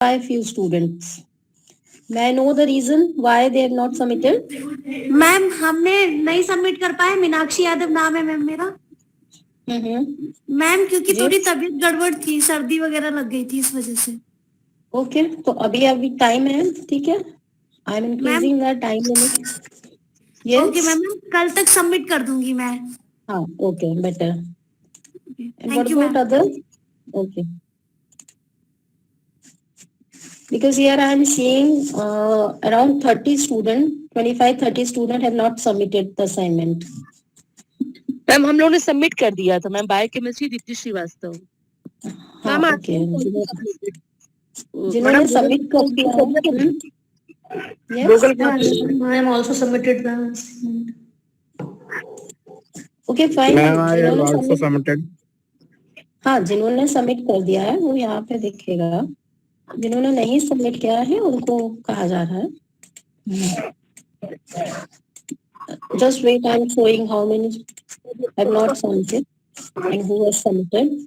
by few students. May I know the reason why they have not submitted? Ma'am हमने नहीं submit कर पाए। मीनाक्षी यादव नाम है मैम मेरा। मैम क्योंकि जी थोड़ी तबीयत गड़बड़ थी, सर्दी वगैरह लग गई थी इस वजह से। ओके, तो अभी अभी टाइम है, ठीक है। I am ma'am increasing the time limit. Okay yes, ma'am, कल तक सबमिट कर दूंगी मैं। हाँ okay, better. And what thank you about ma'am. others? Okay. Because here I am seeing around 30 students, 25-30 students have not submitted the assignment. Ma'am हम लोगों ने submit कर दिया था मैम। बायोकेमिस्ट्री दीप्ति श्रीवास्तव। हाँ मैम ओके, मैडम जिन्होंने सबमिट कर दिया है। Yes, I am also submitted the okay fine. Ma'am, I have जिन्होंने also submit, submitted. हाँ जिन्होंने सबमिट कर दिया है वो यहाँ पे दिखेगा, जिन्होंने नहीं सबमिट किया है उनको कहा जा रहा है। Just wait, I am showing how many have not submitted and who has submitted.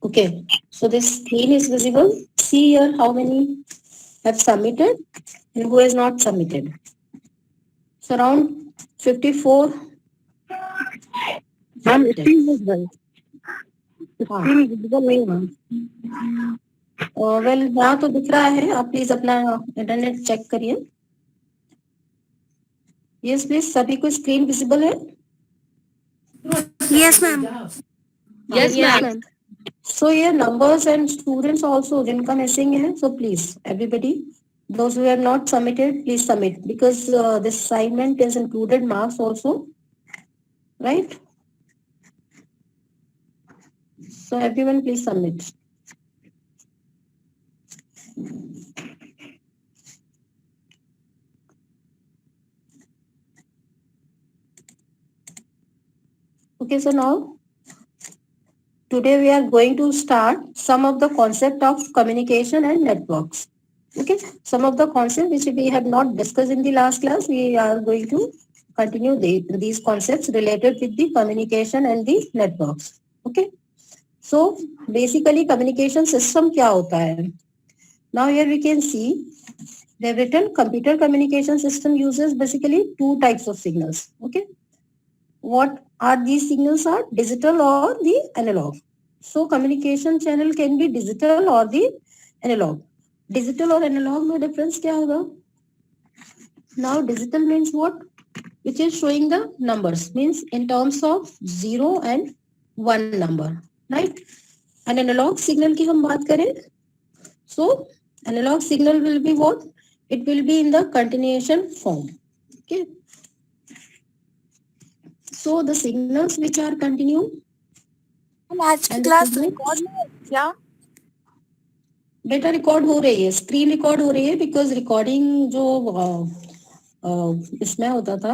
Okay, so this screen is visible. See here how many have submitted and who has not submitted. So around 54. Ma'am नहीं ma'am. Well यहाँ तो दिख रहा है, आप please अपना internet check करिए। Yes please, सभी को स्क्रीन विजिबल है? Yes ma'am. Yes ma'am. So here numbers and students also जिनका missing है, so please everybody, those who have not submitted, please submit because this assignment is included marks also, right? So everyone please submit. Okay, so now today we are going to start some of the concept of communication and networks. Okay, some of the concepts which we have not discussed in the last class, we are going to continue these concepts related with the communication and the networks. Okay, so basically communication system क्या होता है? Now here we can see they have written computer communication system uses basically two types of signals. Okay, what are these signals? Are digital or the analog. So communication channel can be digital or the analog. Digital or analog में difference क्या होगा? Now digital means what? Which is showing the numbers, means in terms of 0 and 1 number, right? An analog signal की हम बात करें, so analog signal will be what? It will be in the continuation form. Okay. So the signals which are continue. आज की class record क्या? बेटा record हो रही है, स्क्रीन रिकॉर्ड हो रही है, बिकॉज रिकॉर्डिंग जो इसमें होता था,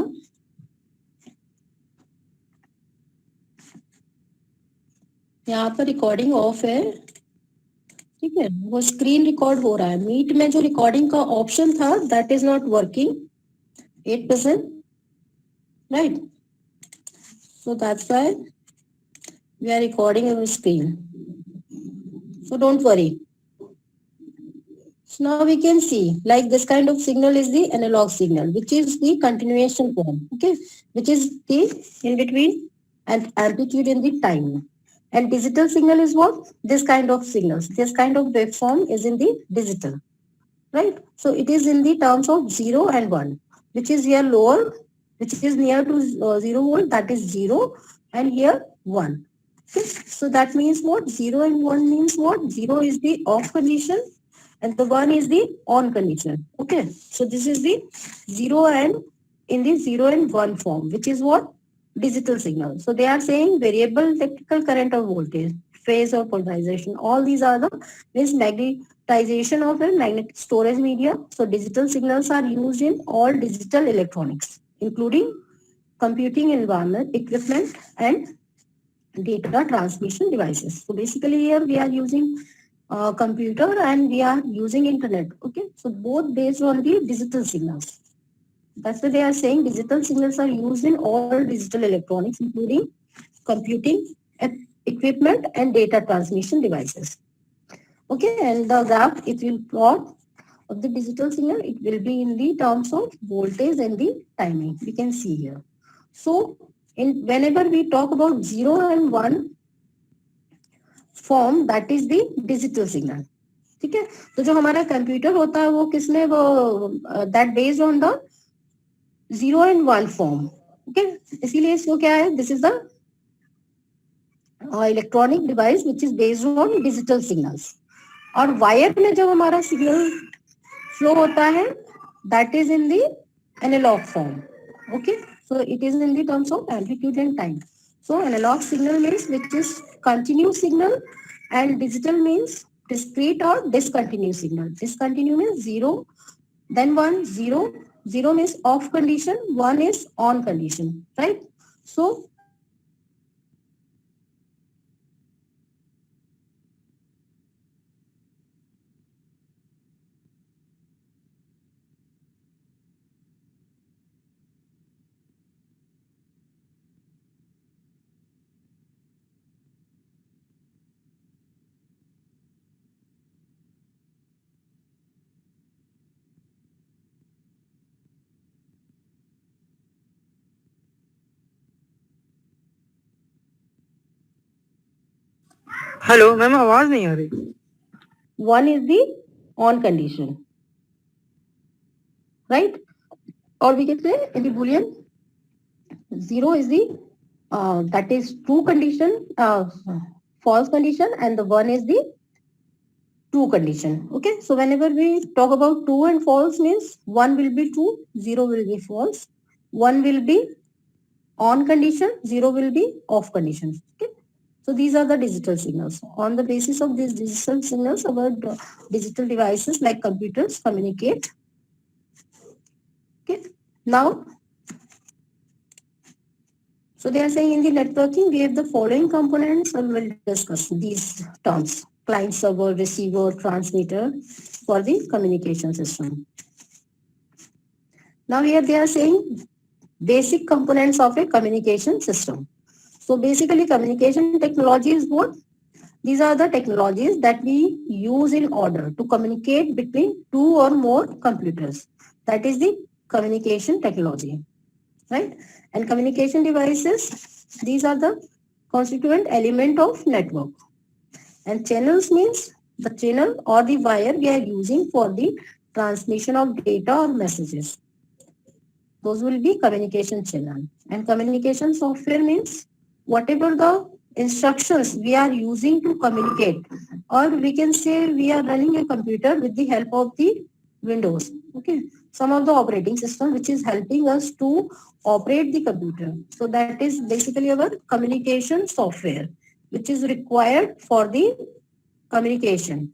यहाँ पर रिकॉर्डिंग ऑफ है, ठीक है, वो स्क्रीन रिकॉर्ड हो रहा है। मीट में जो रिकॉर्डिंग का ऑप्शन था that is not working 8%, right? So that's why we are recording our screen, so don't worry. So now we can see like this kind of signal is the analog signal, which is the continuation form, okay, which is the in between and amplitude in the time. And digital signal is what? This kind of signals, this kind of waveform is in the digital, right? So it is in the terms of 0 and 1, which is here lower, which is near to 0 volt, that is 0, and here 1. Okay? So that means what? 0 and 1 means what? 0 is the off condition and the 1 is the on condition. Okay, so this is the 0 and in the 0 and 1 form, which is what? Digital signal. So they are saying variable electrical current or voltage, phase or polarization. All these are the means magnetization of a magnetic storage media. So digital signals are used in all digital electronics, including computing environment, equipment, and data transmission devices. So basically here we are using computer and we are using internet. Okay, so both based on the digital signals. That's why they are saying digital signals are used in all digital electronics, including computing equipment and data transmission devices. Okay, and the graph it will plot of the digital signal, it will be in the terms of voltage and the timing. We can see here. So, in whenever we talk about 0 and 1 form, that is the digital signal. ठीक है, तो जो हमारा computer होता है वो किसमें वो that based on the 0 and 1 form. Okay, इसीलिए इसको क्या है, this is the electronic device which is based on digital signals. और वायर में जब हमारा सिग्नल फ्लो होता है that is in the analog form. Okay, so it is in the terms of amplitude and time. So analog signal means which is continuous signal, and digital means discrete or discontinuous signal. Discontinuous means 0, then 1, 0. 0 means off condition, 1 is on condition, right? So hello ma'am, आवाज नहीं आ रही. 1 is the on condition, right? Or we can say in the Boolean 0 is the that is true condition, false condition, and the 1 is the true condition. Okay, so whenever we talk about true and false means 1 will be true, 0 will be false, 1 will be on condition, 0 will be off condition. Okay, so these are the digital signals. On the basis of these digital signals, our digital devices like computers communicate. Okay, now so they are saying in the networking we have the following components, and we'll discuss these terms: client, server, receiver, transmitter for the communication system. Now here they are saying basic components of a communication system. So basically communication technology is what? These are the technologies that we use in order to communicate between two or more computers. That is the communication technology, right? And communication devices, these are the constituent element of network. And channels means the channel or the wire we are using for the transmission of data or messages. Those will be communication channel. And communication software means whatever the instructions we are using to communicate, or we can say we are running a computer with the help of the Windows. Okay, some of the operating system which is helping us to operate the computer. So that is basically our communication software, which is required for the communication.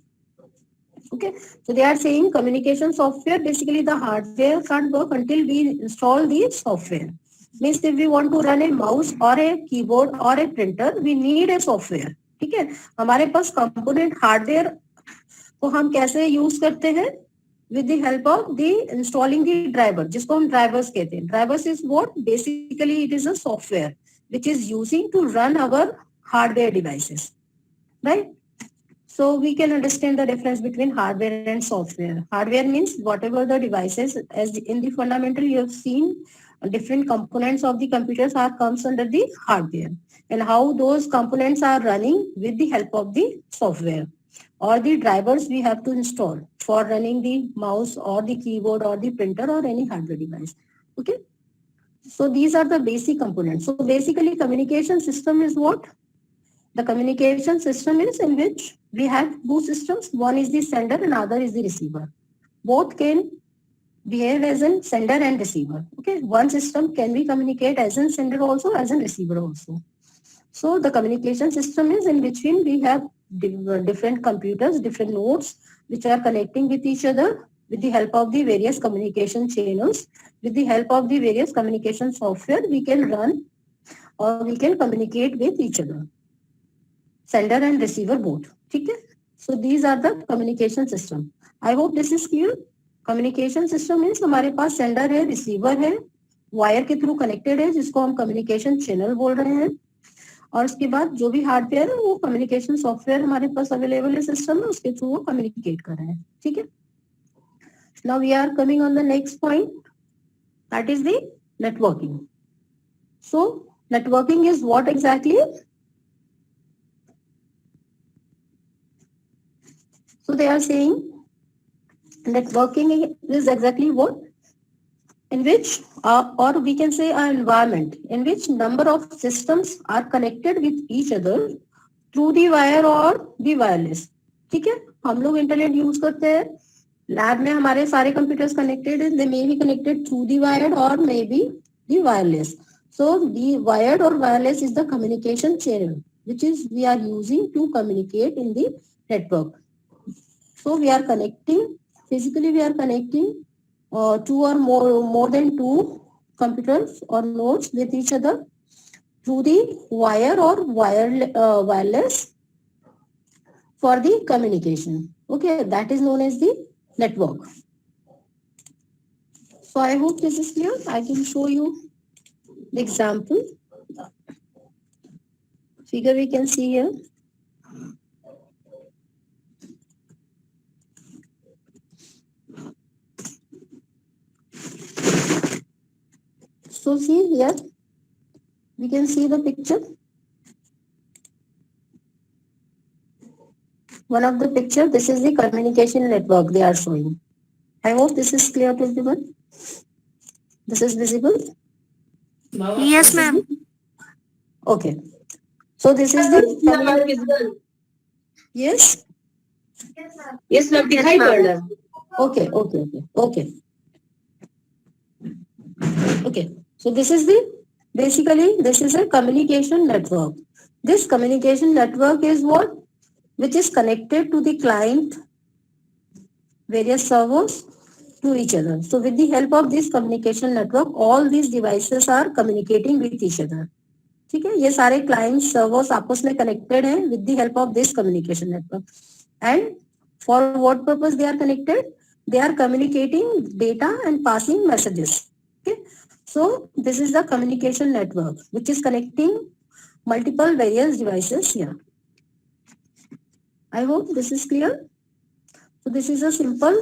Okay, so they are saying communication software, basically the hardware can't work until we install the software. Means if we want to run a mouse or a keyboard or a printer, we need a software. ठीक है, हमारे पास component hardware को हम कैसे use करते हैं? with the help of the installing the driver, जिसको हम drivers कहते हैं. Drivers is what? Basically it is a software which is using to run our hardware devices, right? So we can understand the difference between hardware and software. Hardware means whatever the devices, as in the fundamental you have seen different components of the computers are comes under the hardware, and how those components are running with the help of the software or the drivers we have to install for running the mouse or the keyboard or the printer or any hardware device. Okay, so these are the basic components. So basically communication system is what? The communication system is in which we have two systems. One is the sender and other is the receiver. Both can behave as a sender and receiver. Okay, one system can be communicate as a sender also, as a receiver also. So the communication system is in between we have different computers, different nodes which are connecting with each other with the help of the various communication channels. With the help of the various communication software, we can run or we can communicate with each other. Sender and receiver both. Okay? So these are the communication system. I hope this is clear. Communication system means हमारे पास sender है, receiver है, wire के through connected है, जिसको हम communication channel बोल रहे हैं, और उसके बाद जो भी हार्डवेयर है वो कम्युनिकेशन सॉफ्टवेयर हमारे पास अवेलेबल है सिस्टम में, उसके थ्रू वो कम्युनिकेट कर रहे हैं. ठीक है. Now we are coming on the next point, that is the networking. So networking is what exactly? So they are saying networking is exactly what? In which, or we can say an environment in which number of systems are connected with each other through the wire or the wireless. ठीक है, हम लोग internet use करते हैं, lab में हमारे सारे computers connected हैं, they may be connected through the wired और may be the wireless. So the wired or wireless is the communication channel which is we are using to communicate in the network. So we are connecting, physically we are connecting two or more than two computers or nodes with each other through the wire or wireless for the communication. Okay, that is known as the network. So I hope this is clear. I can show you the example figure we can see here. So see here, we can see the picture. One of the picture, this is the communication network they are showing. I hope this is clear to everyone. This is visible. Yes, ma'am. Okay. So this is the yes. Yes, ma'am. दिखाई पड़ रहा है. Okay. Okay. So this is this is a communication network. This communication network is what? Which is connected to the client, various servers to each other. So with the help of this communication network, all these devices are communicating with each other. ठीक है, ये सारे client servers आपस में connected हैं with the help of this communication network. And for what purpose they are connected? They are communicating data and passing messages. Okay, so this is the communication network which is connecting multiple various devices here. I hope this is clear. So this is a simple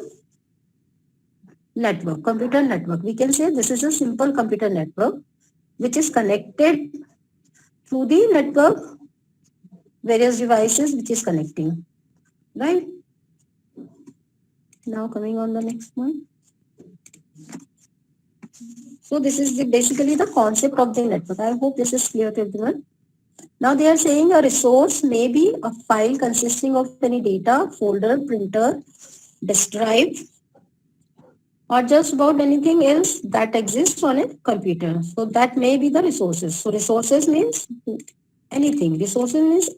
network, computer network. We can say this is a simple computer network which is connected through the network, various devices which is connecting, right? Now coming on the next one. So this is basically the concept of the network. I hope this is clear to everyone. Now they are saying a resource may be a file consisting of any data, folder, printer, disk drive, or just about anything else that exists on a computer. So that may be the resources. So resources means anything. Resources means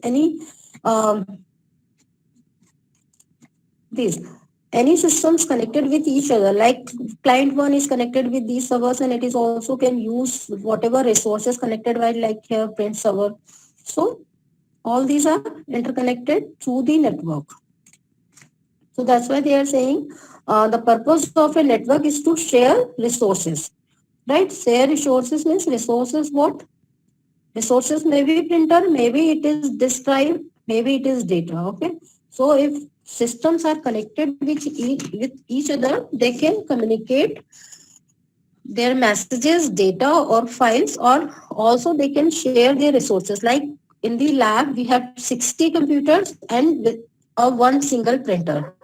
any systems connected with each other, like client one is connected with these servers and it is also can use whatever resources connected by, like here print server. So all these are interconnected through the network. So that's why they are saying the purpose of a network is to share resources, right? Share resources means resources what? Resources may be printer, maybe it is disk drive, maybe it is data. Okay, so if systems are connected with each other, they can communicate their messages, data or files, or also they can share their resources. Like in the lab we have 60 computers and with one single printer.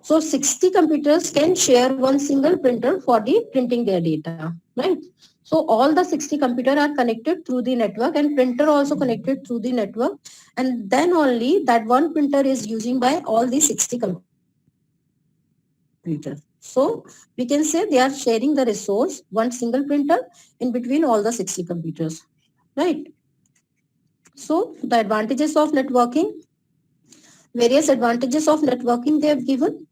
So 60 computers can share one single printer for the printing their data, right? So all the 60 computers are connected through the network and printer also connected through the network, and then only that one printer is using by all the 60 computers. So we can say they are sharing the resource, one single printer in between all the 60 computers, right? So the advantages of networking, various advantages of networking they have given.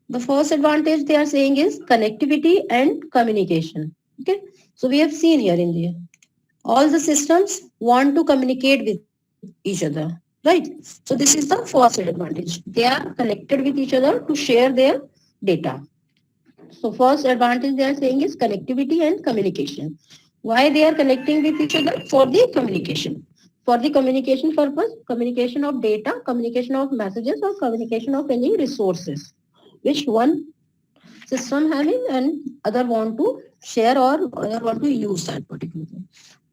The first advantage they are saying is connectivity and communication. Okay, so we have seen here in there, all the systems want to communicate with each other. right? So this is the first advantage. They are connected with each other to share their data. So first advantage they are saying is connectivity and communication. Why they are connecting with each other? For the communication. For the communication purpose, communication of data, communication of messages, or communication of any resources, which one system having and other want to share or other want to use that particular thing.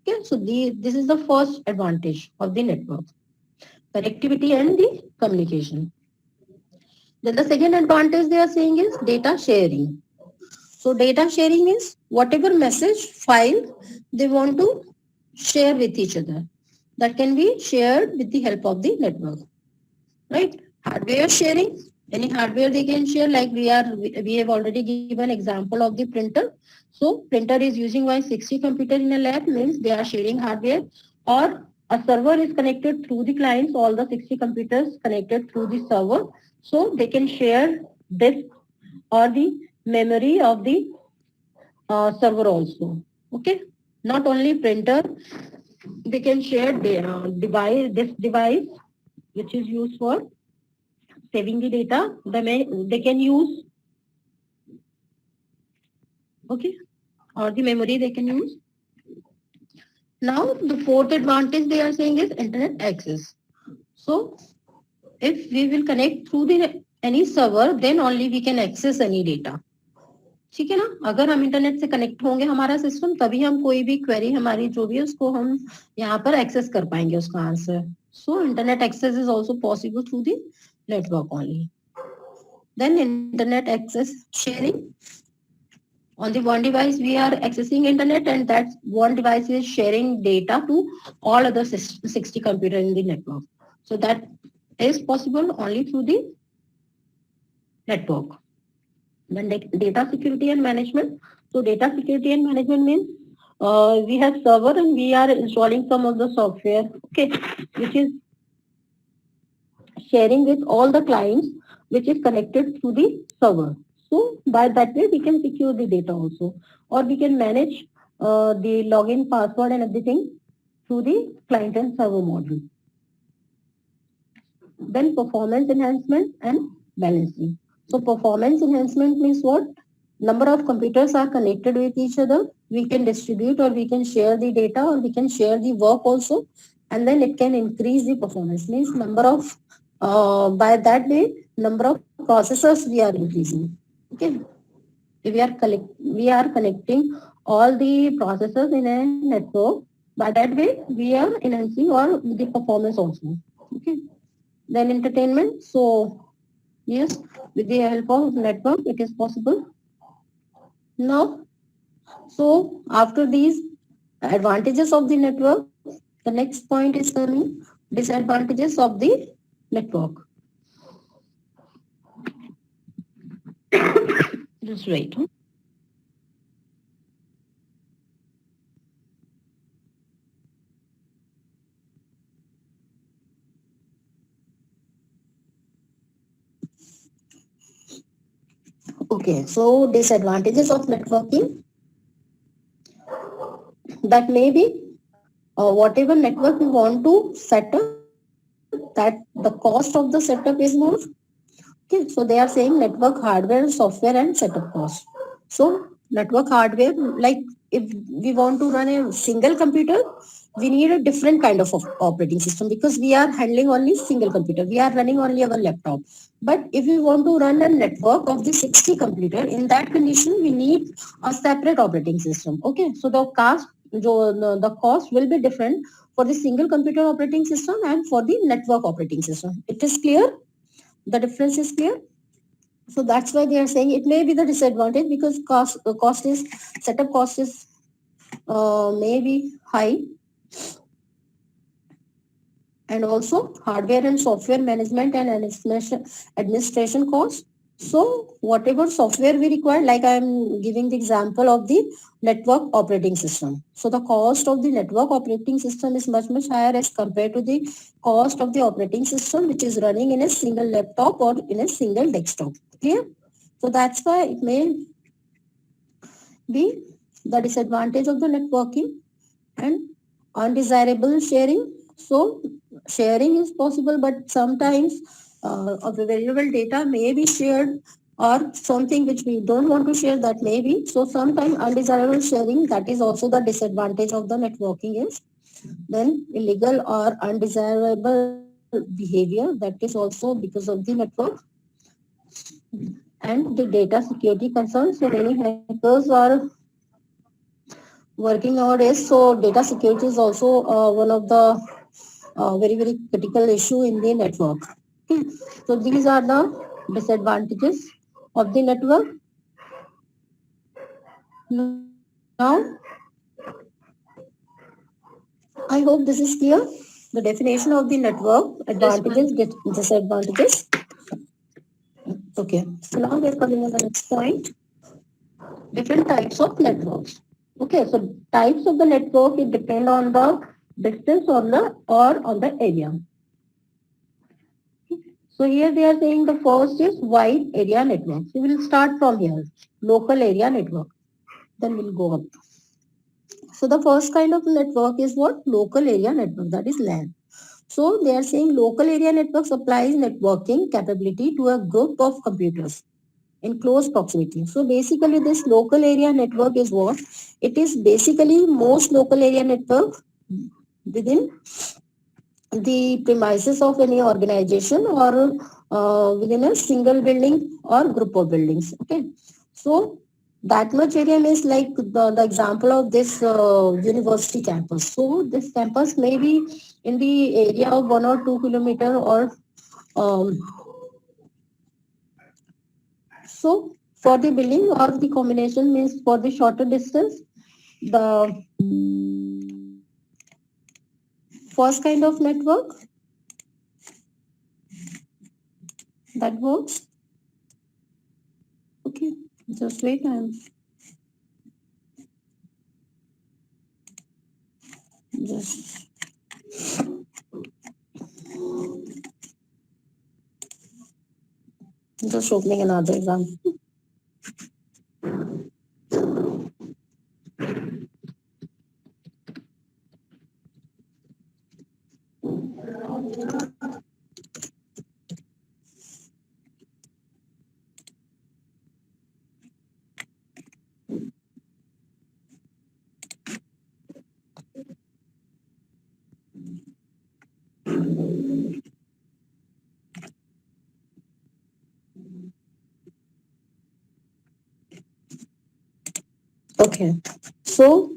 Okay, so this is the first advantage of the network, connectivity and the communication. Then the second advantage they are saying is data sharing. So data sharing is whatever message file they want to share with each other. That can be shared with the help of the network, right? Hardware sharing, any hardware they can share, like we have already given example of the printer. So printer is using 160 computer in a lab, means they are sharing hardware, or a server is connected through the clients, all the 60 computers connected through the server. So they can share disk or the memory of the server also. Okay, not only printer, they can share the this device which is used for saving the data. They can use, okay, or the memory they can use. Now the fourth advantage they are saying is internet access. So if we will connect through the any server, then only we can access any data. ठीक है ना, अगर हम internet से connect होंगे हमारा system, तभी हम कोई भी क्वेरी हमारी जो भी है उसको हम यहाँ पर एक्सेस कर पाएंगे उसका आंसर. So internet access is also possible through the network only. Then internet access sharing. On the one device we are accessing internet, and that one device is sharing data to all other 60 computers in the network. So that is possible only through the network. Then data security and management. So data security and management means we have server and we are installing some of the software, okay, which is sharing with all the clients, which is connected through the server. So by that way we can secure the data also, or we can manage the login password and everything through the client and server model. Then performance enhancement and balancing. So performance enhancement means what? Number of computers are connected with each other. We can distribute or we can share the data or we can share the work also. And then it can increase the performance. Means number of, by that way, number of processors we are increasing. Okay. We are connecting all the processors in a network. By that way, we are enhancing or the performance also. Okay. Then entertainment. So yes, with the help of network, it is possible. Now, so after these advantages of the network, the next point is coming disadvantages of the network. Just wait. Okay, so disadvantages of networking, that may be whatever network we want to set up, that the cost of the setup is more. Okay, so they are saying network hardware, software, and setup cost. So network hardware, like if we want to run a single computer, we need a different kind of operating system because we are handling only single computer. We are running only our laptop. But if we want to run a network of the 60 computer, in that condition, we need a separate operating system. Okay, so the cost will be different for the single computer operating system and for the network operating system. It is clear? The difference is clear? So that's why they are saying it may be the disadvantage because setup cost is maybe high, and also hardware and software management and administration cost. So whatever software we require, like I am giving the example of the network operating system. So the cost of the network operating system is much higher as compared to the cost of the operating system which is running in a single laptop or in a single desktop. Clear? So that's why it may be the disadvantage of the networking and undesirable sharing. So sharing is possible, but sometimes of the valuable data may be shared, or something which we don't want to share, that may be. So sometimes undesirable sharing, that is also the disadvantage of the networking is. Then illegal or undesirable behavior, that is also because of the network. And the data security concerns. So many hackers are working nowadays. So data security is also one of the very critical issue in the network. Okay. So these are the disadvantages of the network. Now, I hope this is clear. The definition of the network, Yes, advantages, ma'am. disadvantages. Okay. So now we are coming on the next point. Different types of networks. Okay, so types of the network, it depend on the distance or on the area. So here they are saying the first is wide area network. So we will start from here, local area network. Then we'll go up. So the first kind of network is what? Local area network, that is LAN. So they are saying local area network supplies networking capability to a group of computers in close proximity. So basically this local area network is what? It is basically most local area network within the premises of any organization, or within a single building or group of buildings. Okay. So that much area means like the example of this university campus. So this campus may be in the area of 1 or 2 kilometer, or um, so for the building, or the combination means for the shorter distance, the first kind of network that works. Okay, just wait. I'm just opening another example. Okay, so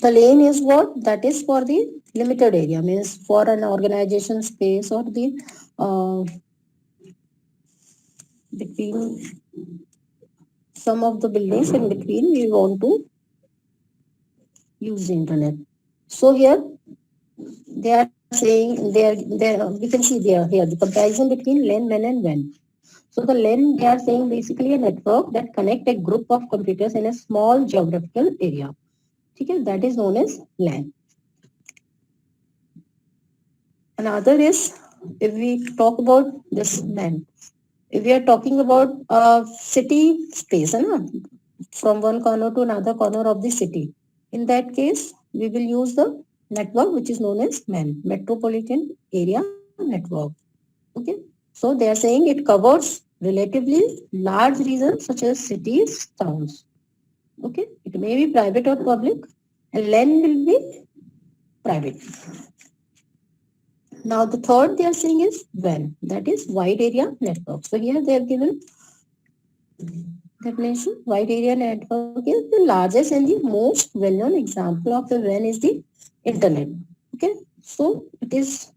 the lane is what? That is for the limited area, means for an organization space, or the uh, between some of the buildings in between we want to use the internet. So here they are saying, they we can see there here the comparison between LAN, WAN and WAN. So the LAN, they are saying basically a network that connect a group of computers in a small geographical area. Okay, that is known as LAN. Another is, if we talk about this LAN, if we are talking about city space, from one corner to another corner of the city, in that case, we will use the network which is known as MAN, Metropolitan Area Network. Okay, so they are saying it covers relatively large regions such as cities, towns. Okay, it may be private or public, and LAN will be private. Now the third they are saying is WAN, that is wide area network. So here they have given definition. Wide area network is the largest and the most well-known example of the WAN is the internet. Okay, so it is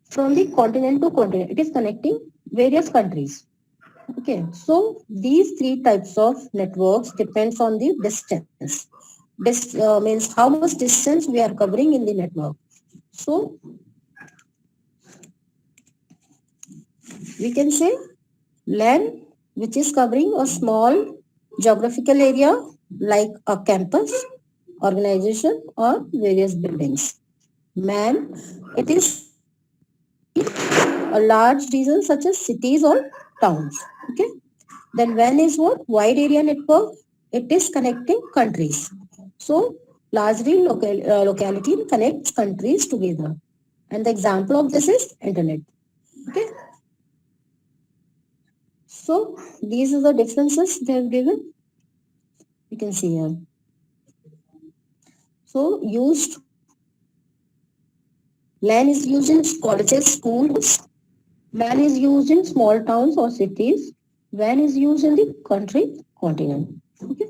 from the continent to continent. It is connecting various countries. Okay, so these three types of networks depends on the distance. This means how much distance we are covering in the network. So we can say LAN, which is covering a small geographical area like a campus, organization, or various buildings. MAN, it is a large region such as cities or towns. Okay. Then WAN is what? Wide area network. It is connecting countries. So largely locality connects countries together. And the example of this is internet. Okay. So these are the differences they have given. You can see here. So LAN is used in colleges, schools. WAN is used in small towns or cities. WAN is used in the country continent. Okay.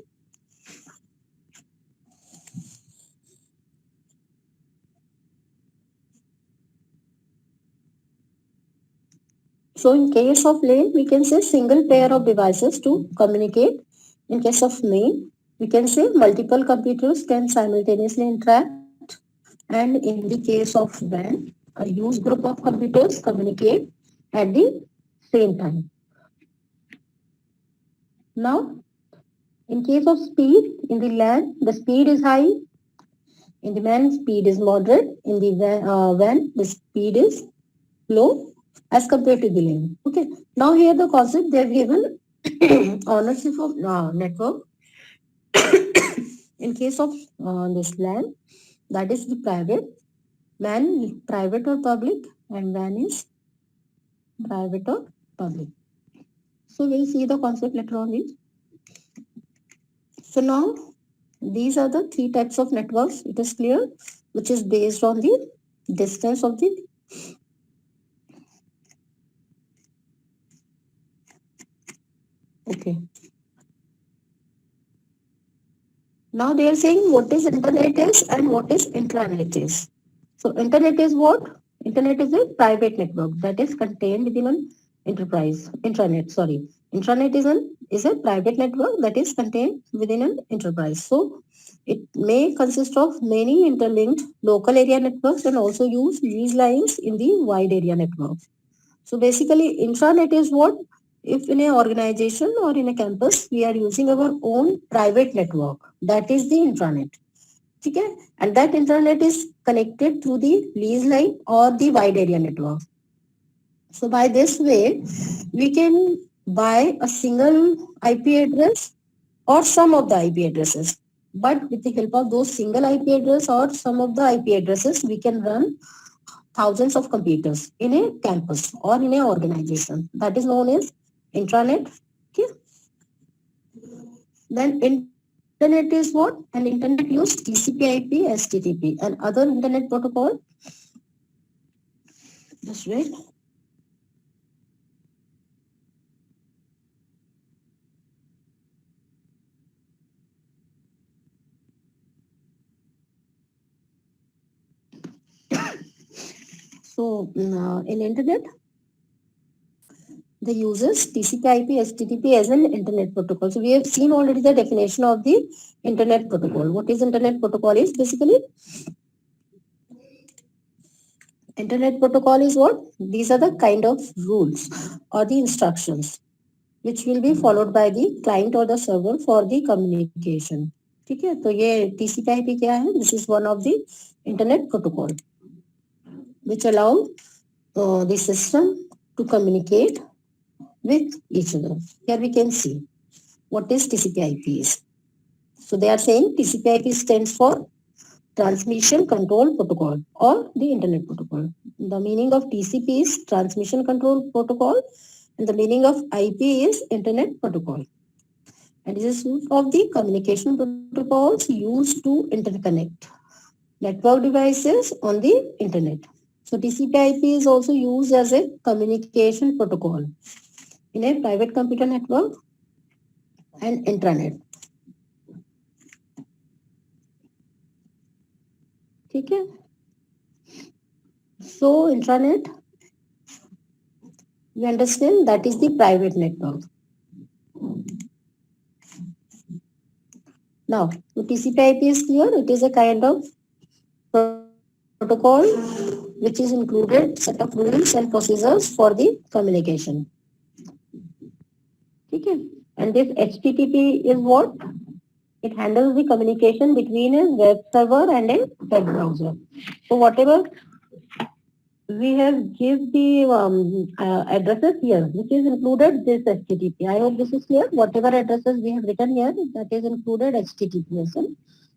So in case of LAN, we can say single pair of devices to communicate. In case of MAN, we can say multiple computers can simultaneously interact. And in the case of WAN, a huge group of computers communicate at the same time. Now, in case of speed, in the LAN, the speed is high. In the WAN, speed is moderate. In the WAN, the speed is low as compared to the LAN. Okay. Now here the concept they have given ownership of network. In case of this LAN, that is the private. WAN private or public, and WAN is private or public. So we'll see the concept later on. So now these are the three types of networks. It is clear, which is based on the distance of the okay. Now they are saying what is internet is and what is intranet is. So internet is what? Internet is a private network that is contained within an enterprise. Intranet, sorry. Intranet is a private network that is contained within an enterprise. So it may consist of many interlinked local area networks and also use these lines in the wide area network. So basically intranet is what? If in an organization or in a campus, we are using our own private network, that is the intranet. Okay? And that intranet is connected through the lease line or the wide area network. So by this way, we can buy a single IP address or some of the IP addresses. But with the help of those single IP address or some of the IP addresses, we can run thousands of computers in a campus or in an organization. That is known as intranet. Okay. Then internet is what? An internet use TCP/IP, HTTP, and other internet protocol. Just wait. So in internet, the uses TCP/IP, HTTP as an internet protocol. So we have seen already the definition of the internet protocol. What is internet protocol is basically internet protocol is what? These are the kind of rules or the instructions which will be followed by the client or the server for the communication. ठीक है तो ये TCP/IP क्या है? This is one of the internet protocol which allow the system to communicate with each other. Here we can see what is TCP/IP is. So they are saying TCP/IP stands for Transmission Control Protocol or the Internet Protocol. The meaning of TCP is Transmission Control Protocol and the meaning of IP is Internet Protocol. And this is one of the communication protocols used to interconnect network devices on the internet. So TCP/IP is also used as a communication protocol in a private computer network and intranet. ठीक है? So intranet, we understand that is the private network. Now, TCP/IP is clear. It is a kind of protocol which is included set of rules and procedures for the communication. Okay. And this HTTP is what? It handles the communication between a web server and a web browser. So whatever we have give the addresses here, which is included this HTTP. I hope this is clear. Whatever addresses we have written here, that is included HTTPS.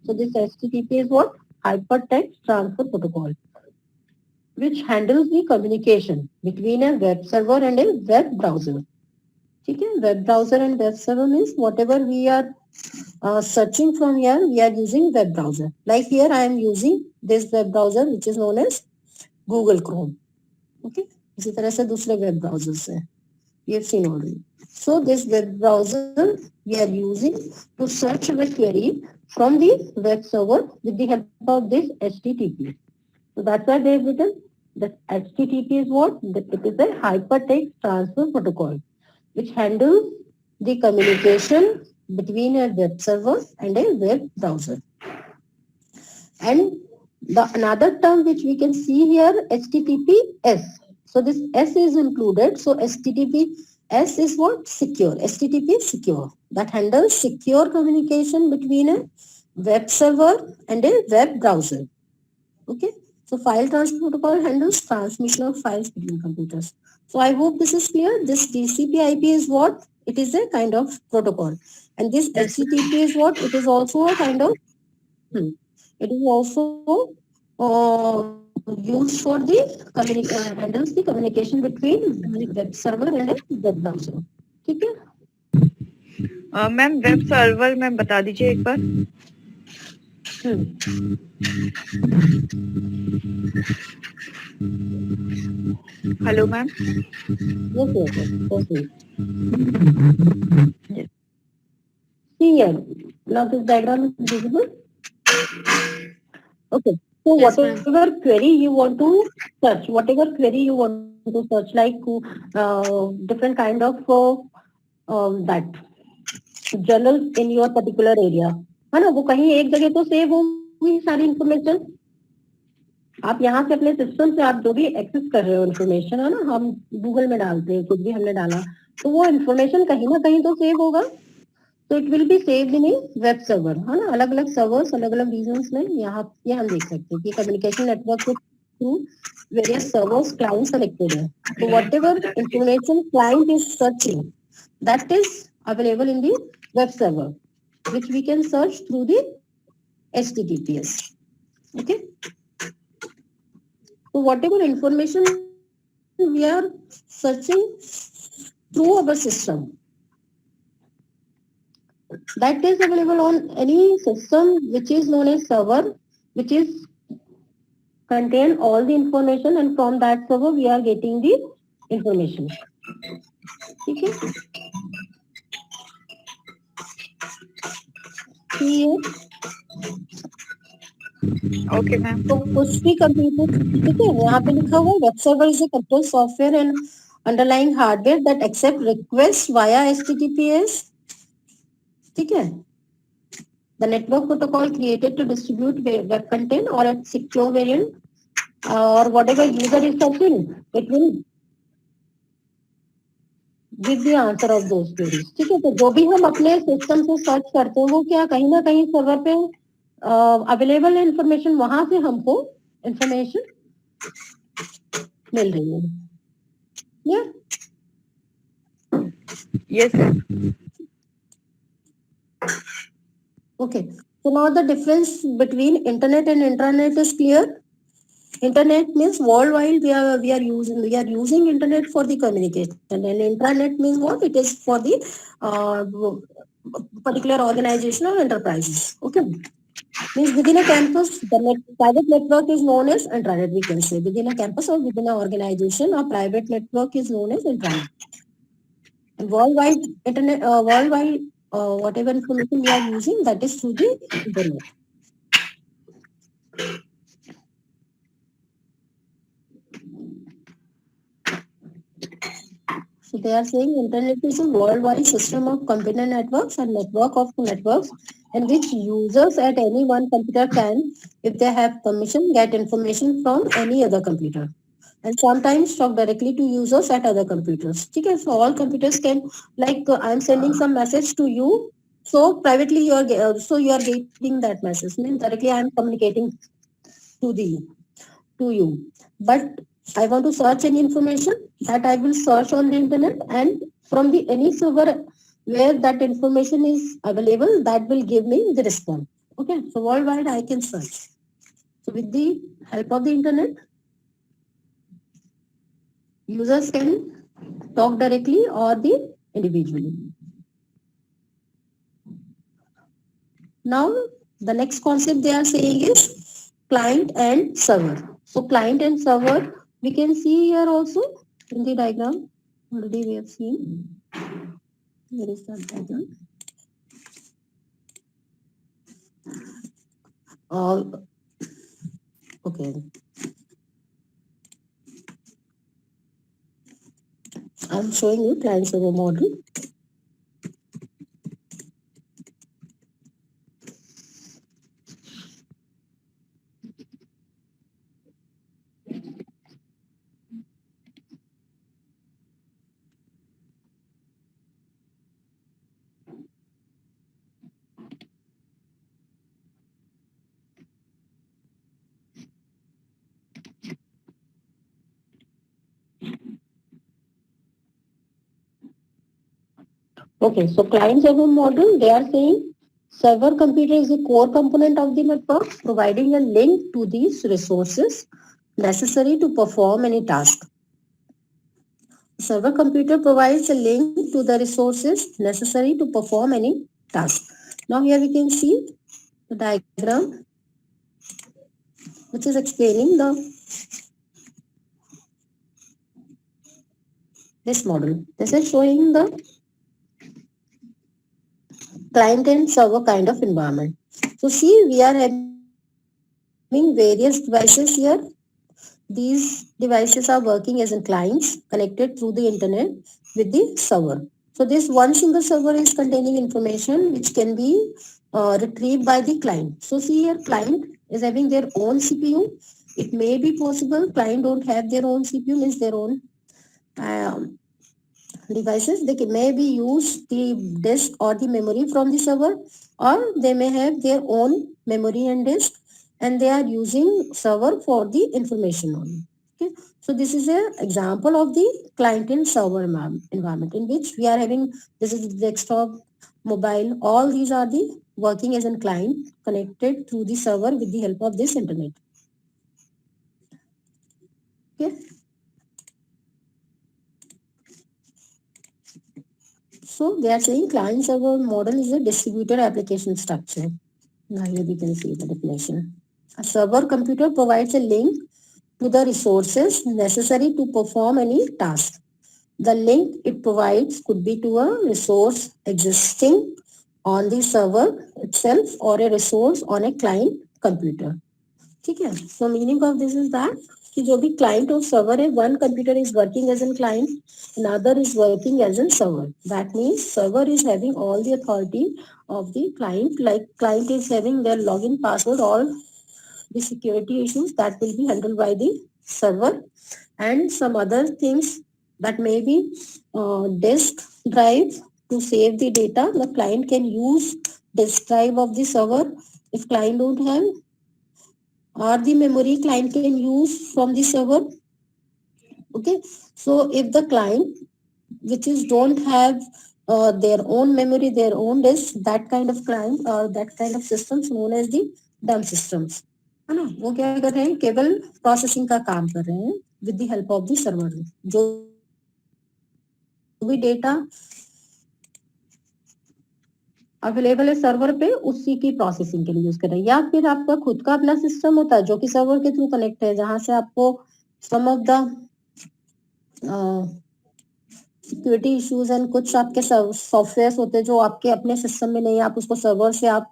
So this HTTP is what? Hypertext Transfer Protocol, which handles the communication between a web server and a web browser. Okay? Web browser and web server means whatever we are searching from here, we are using web browser. Like here, I am using this web browser, which is known as Google Chrome. Okay? इसी तरह से दूसरे web browsers हैं. We have seen already. So this web browser we are using to search the query from the web server with the help of this HTTP. So that's why they have written that HTTP is what? It is a hypertext transfer protocol, which handles the communication between a web server and a web browser. And the another term which we can see here, HTTPS. So this S is included. So HTTPS is what? Secure. HTTP is secure. That handles secure communication between a web server and a web browser. Okay. So file transfer protocol handles transmission of files between computers. So I hope this is clear. This TCP/IP is what? It is a kind of protocol. And this Yes. HTTP is what? It is also a kind of it is also used for the handles the communication between the web server and a web browser. ठीक है? Ma'am web server में बता दीजिए एक बार. Hello ma'am. Yes. See here. Now this diagram is visible. Okay. So Yes, whatever query you want to search, like different kind of that journals in your particular area, है ना? वो कहीं एक जगह तो सेव होगी सारी इंफॉर्मेशन. आप यहाँ से अपने सिस्टम से आप जो भी एक्सेस कर रहे हो इंफॉर्मेशन, है ना, हम गूगल में डालते हैं, कुछ भी हमने डाला तो वो इंफॉर्मेशन कहीं ना कहीं तो सेव होगा. तो it will be saved in web server, है ना. अलग अलग सर्वर्स, अलग अलग रीजन्स में यहाँ ये हम देख सकते हैं कि कम्युनिकेशन नेटवर्क के through various servers cloud connected है. तो what ever information client is searching, that is available in the web server, which we can search through the HTTPS. Okay. So whatever information we are searching through our system, that is available on any system which is known as server, which is contain all the information, and from that server we are getting the information. Okay. Okay ma'am. तो कुछ भी computer, ठीक है, यहाँ पे लिखा हुआ web server is a control software and underlying hardware that accept request via HTTPS. ठीक है. The network protocol created to distribute web content or a secure variant or whatever user is searching, it will give the answer of those queries. ठीक है. तो जो भी हम अपने system से सर्च करते हैं वो क्या कहीं ना कहीं सर्वर पे अवेलेबल इंफॉर्मेशन, वहां से हमको इंफॉर्मेशन मिल रही है. Yes. Okay. So now the difference between internet and intranet is clear. Internet means worldwide we are using internet for the communication, and intranet means what? It is for the particular organization or enterprises. Okay. Means within a campus, the private network is known as intranet. We can say within a campus or within an organization, a private network is known as intranet. And worldwide internet, whatever information we are using, that is through the internet. So they are saying internet is a worldwide system of computer networks and network of networks in which users at any one computer can, if they have permission, get information from any other computer, and sometimes talk directly to users at other computers. Okay, so all computers can, like I'm sending some message to you, so privately you are getting that message. Means directly I am communicating to you, but I want to search any information that I will search on the internet, and from the any server where that information is available, that will give me the response. Okay, so worldwide I can search. So with the help of the internet, users can talk directly or the individually. Now, the next concept they are saying is client and server. So client and server, we can see here also in the diagram. Already we have seen. Where is that diagram? Okay. I'm showing you client server model. Okay, so client server model, they are saying server computer is a core component of the network, providing a link to these resources necessary to perform any task. Server computer provides a link to the resources necessary to perform any task. Now here we can see the diagram which is explaining this model. This is showing the client and server kind of environment. So see, we are having various devices here. These devices are working as in clients connected through the internet with the server. So this one single server is containing information which can be retrieved by the client. So see here, client is having their own CPU. It may be possible client don't have their own CPU, means their own devices. They can maybe use the disk or the memory from the server, or they may have their own memory and disk, and they are using server for the information only. Okay, so this is an example of the client and server environment in which we are having, this is desktop, mobile, all these are the working as a client connected through the server with the help of this internet. Okay. So they are saying client server model is a distributed application structure. Now here we can see the definition. A server computer provides a link to the resources necessary to perform any task. The link it provides could be to a resource existing on the server itself or a resource on a client computer. ठीक है, so meaning of this is that कि जो भी client और server है, one computer is working as a client, another is working as a server. That means server is having all the authority of the client, like client is having their login password, all the security issues that will be handled by the server, and some other things that may be disk drive to save the data. The client can use disk drive of the server if client don't have, or the memory client can use from the server. Okay, so if the client which is don't have their own memory, their own disk, that kind of client or that kind of systems known as the dumb systems, है ना, वो क्या कर रहे हैं, केवल processing का काम कर रहे हैं with the help of the server. जो भी डेटा अवेलेबल है सर्वर पे, उसी की प्रोसेसिंग के लिए यूज कर रहे हैं. या फिर आपका खुद का अपना सिस्टम होता है जो कि सर्वर के थ्रू कनेक्ट है, जहां से आपको some of the security issues and कुछ आपके सॉफ्टवेयर होते हैं जो आपके अपने सिस्टम में नहीं है, आप उसको सर्वर से आप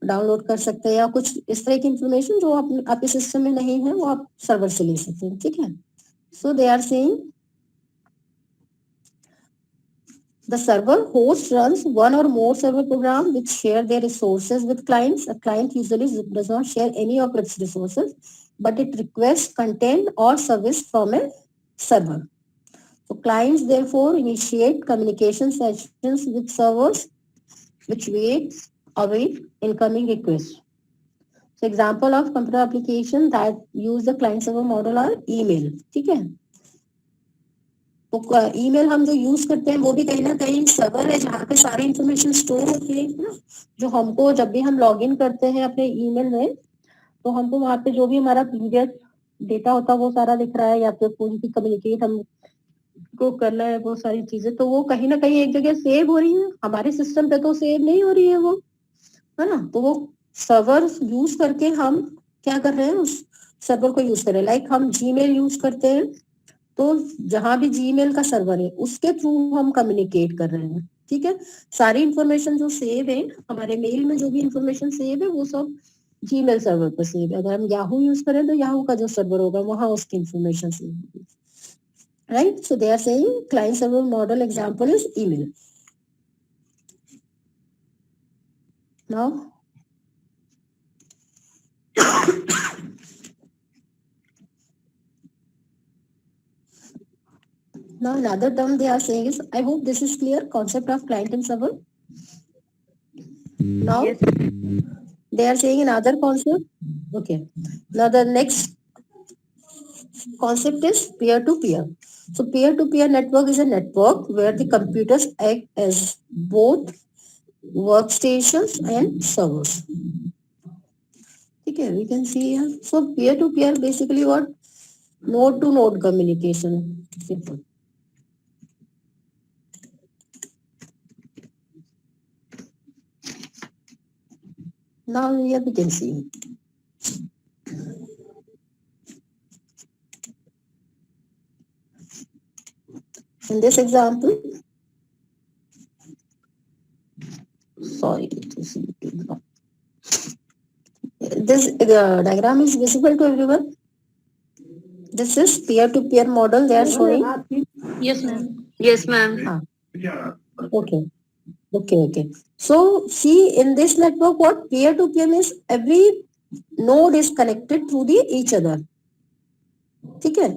डाउनलोड कर सकते हैं, या कुछ इस तरह की इंफॉर्मेशन जो आपके सिस्टम में नहीं है वो आप सर्वर से ले सकते हैं. ठीक है, so they are saying the server host runs one or more server program which share their resources with clients. A client usually does not share any of its resources, but it requests content or service from a server. So clients therefore initiate communication sessions with servers which await incoming requests. So example of computer application that use the client server model are email. ठीक है, तो email हम जो use करते हैं वो भी कहीं ना कहीं सर्वर है जहाँ पे सारी इंफॉर्मेशन स्टोर होती है ना, जो हमको जब भी हम लॉग इन करते हैं अपने ईमेल में तो हमको वहाँ पे जो भी हमारा प्रीवियस डेटा होता है वो सारा दिख रहा है, या फिर कोई भी कम्युनिकेट हम को करना है वो सारी चीजें, तो वो कहीं ना कहीं एक जगह सेव हो रही है, हमारे सिस्टम पे तो सेव नहीं हो रही है वो, है ना। तो वो सर्वर यूज करके हम क्या कर रहे हैं, उस सर्वर को यूज कर रहे हैं। लाइक हम जीमेल यूज करते हैं, तो जहां भी जीमेल का सर्वर है उसके थ्रू हम कम्युनिकेट कर रहे हैं। ठीक है, सारी इंफॉर्मेशन जो सेव है हमारे मेल में, जो भी इंफॉर्मेशन सेव है वो सब जीमेल सर्वर पर सेव है। अगर हम याहू यूज करें तो याहू का जो सर्वर होगा वहां उसकी इंफॉर्मेशन सेव होगी, right. So they are saying client server model example is email. Now now another term they are saying is, I hope this is clear, concept of client and server. Now Yes. they are saying another concept. Okay, now the next concept is peer to peer. So peer to peer network is a network where the computers act as both workstations and servers. Okay, we can see here. So peer to peer basically what, node to node communication. Simple. Now here we can see. In this example, sorry, this diagram is visible to everyone. This is peer-to-peer model they are showing. Yes, ma'am. Yes, ma'am. Okay. Okay. So see, in this network, what peer-to-peer means, every node is connected through the each other. ठीक है,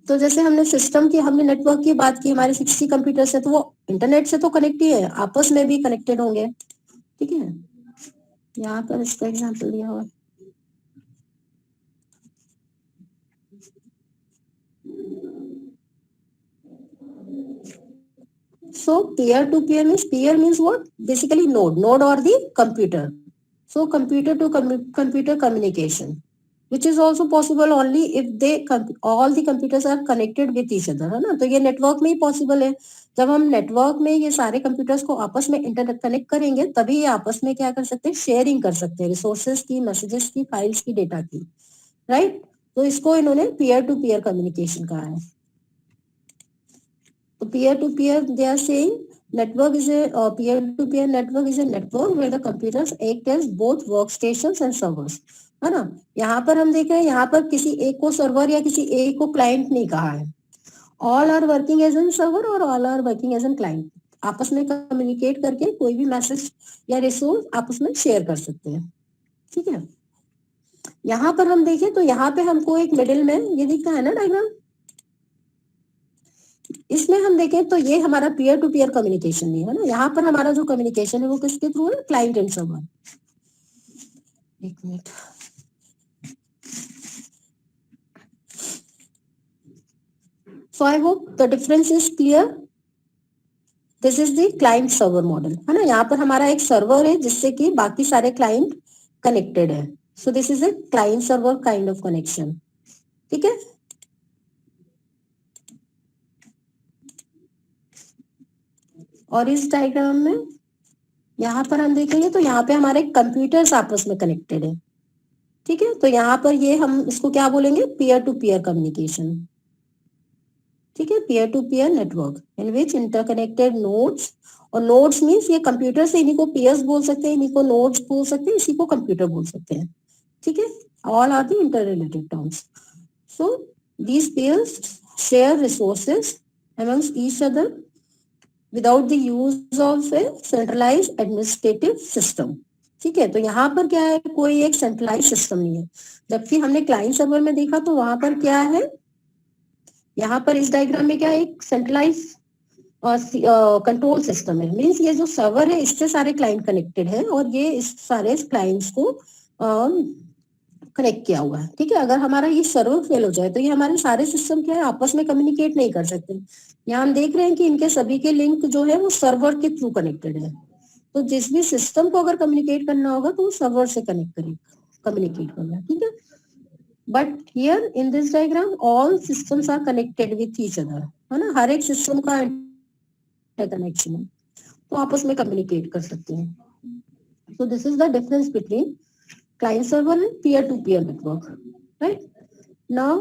तो जैसे हमने system की, हमने network की बात की, हमारे 60 कंप्यूटर से, तो वो इंटरनेट से तो कनेक्ट ही है, आपस में भी कनेक्टेड होंगे। ठीक है, यहाँ पर इसका एग्जांपल दिया हुआ है। So peer to peer means what? Basically node or the computer. So computer to computer communication, which is also possible only if all the computers are connected with each other, है ना। तो ये network में ही possible है। जब हम network में ये सारे कंप्यूटर्स को आपस में इंटरनेट कनेक्ट करेंगे तभी ये आपस में क्या कर सकते हैं, शेयरिंग कर सकते हैं, रिसोर्सेज की, मैसेजेस की, फाइल्स की, डेटा की, राइट। तो इसको इन्होंने पीयर टू पीयर कम्युनिकेशन कहा है। तो peer to peer they are saying network is a peer-to-peer network is a network where the computers act as both workstations and servers, है ना। यहाँ पर हम देख रहे हैं, यहाँ पर किसी एक को सर्वर या किसी एक को क्लाइंट नहीं कहा है। All are working as an server और all are working as an client. आपस में कम्युनिकेट करके कोई भी मैसेज या रिसोर्स आपस में शेयर कर सकते हैं। ठीक है, यहाँ पर हम देखें तो यहाँ पे हमको एक मिडिल में ये दिखता है ना डायग्राम, इसमें हम देखें तो ये हमारा पीयर टू पीयर कम्युनिकेशन नहीं है ना। यहाँ पर हमारा जो कम्युनिकेशन है वो किसके थ्रू है, क्लाइंट एंड सर्वर। एक minute, so I hope the difference is clear. This is the client server model, है ना। यहाँ पर हमारा एक सर्वर है जिससे कि बाकी सारे क्लाइंट कनेक्टेड है। So this is a client server kind of connection. ठीक है, और इस डायग्राम में यहाँ पर हम देखेंगे तो यहाँ पे हमारे कंप्यूटर्स आपस में कनेक्टेड है। ठीक है, तो यहाँ पर ये हम इसको क्या बोलेंगे, पीयर टू पीयर कम्युनिकेशन। ठीक है, peer to peer network in which interconnected nodes, और नोड्स मीन्स ये कंप्यूटर से इन्हीं को पीयर्स बोल सकते हैं, इन्हीं को नोड्स बोल सकते हैं, इसी को कंप्यूटर बोल सकते हैं। ठीक है, all are the interrelated terms. So these pairs share resources amongst each other without the use of a centralized administrative system. ठीक है, तो यहाँ पर क्या है, कोई एक सेंट्रलाइज सिस्टम नहीं है। जबकि हमने क्लाइंट सर्वर में देखा तो वहां पर क्या है, यहाँ पर इस डायग्राम में क्या है, एक सेंट्रलाइज कंट्रोल सिस्टम है, मीन्स ये जो सर्वर है इससे सारे क्लाइंट कनेक्टेड है और ये इस सारे क्लाइंट्स को कनेक्ट किया हुआ है। ठीक है, अगर हमारा ये सर्वर फेल हो जाए तो ये हमारे सारे सिस्टम क्या है आपस में कम्युनिकेट नहीं कर सकते। यहाँ हम देख रहे हैं कि इनके सभी के लिंक जो है वो सर्वर के थ्रू कनेक्टेड है। तो जिस भी सिस्टम को अगर कम्युनिकेट करना होगा तो वो सर्वर से कनेक्ट करेगा, कम्युनिकेट करना। ठीक है, but here in this diagram all systems are connected with each other, है ना, हर एक सिस्टम का कनेक्शन है तो आपस में कम्युनिकेट कर सकते हैं। so this is the difference between client server and peer to peer network, right? Now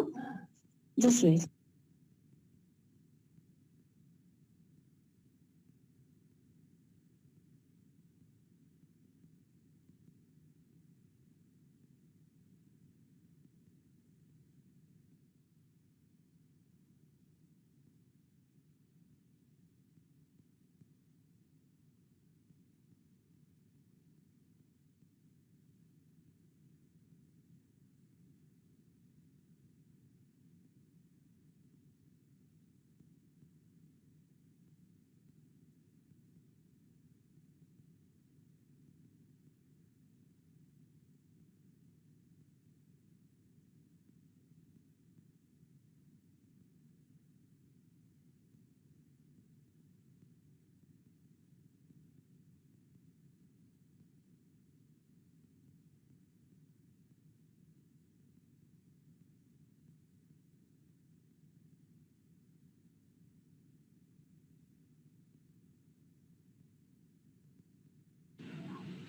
just wait.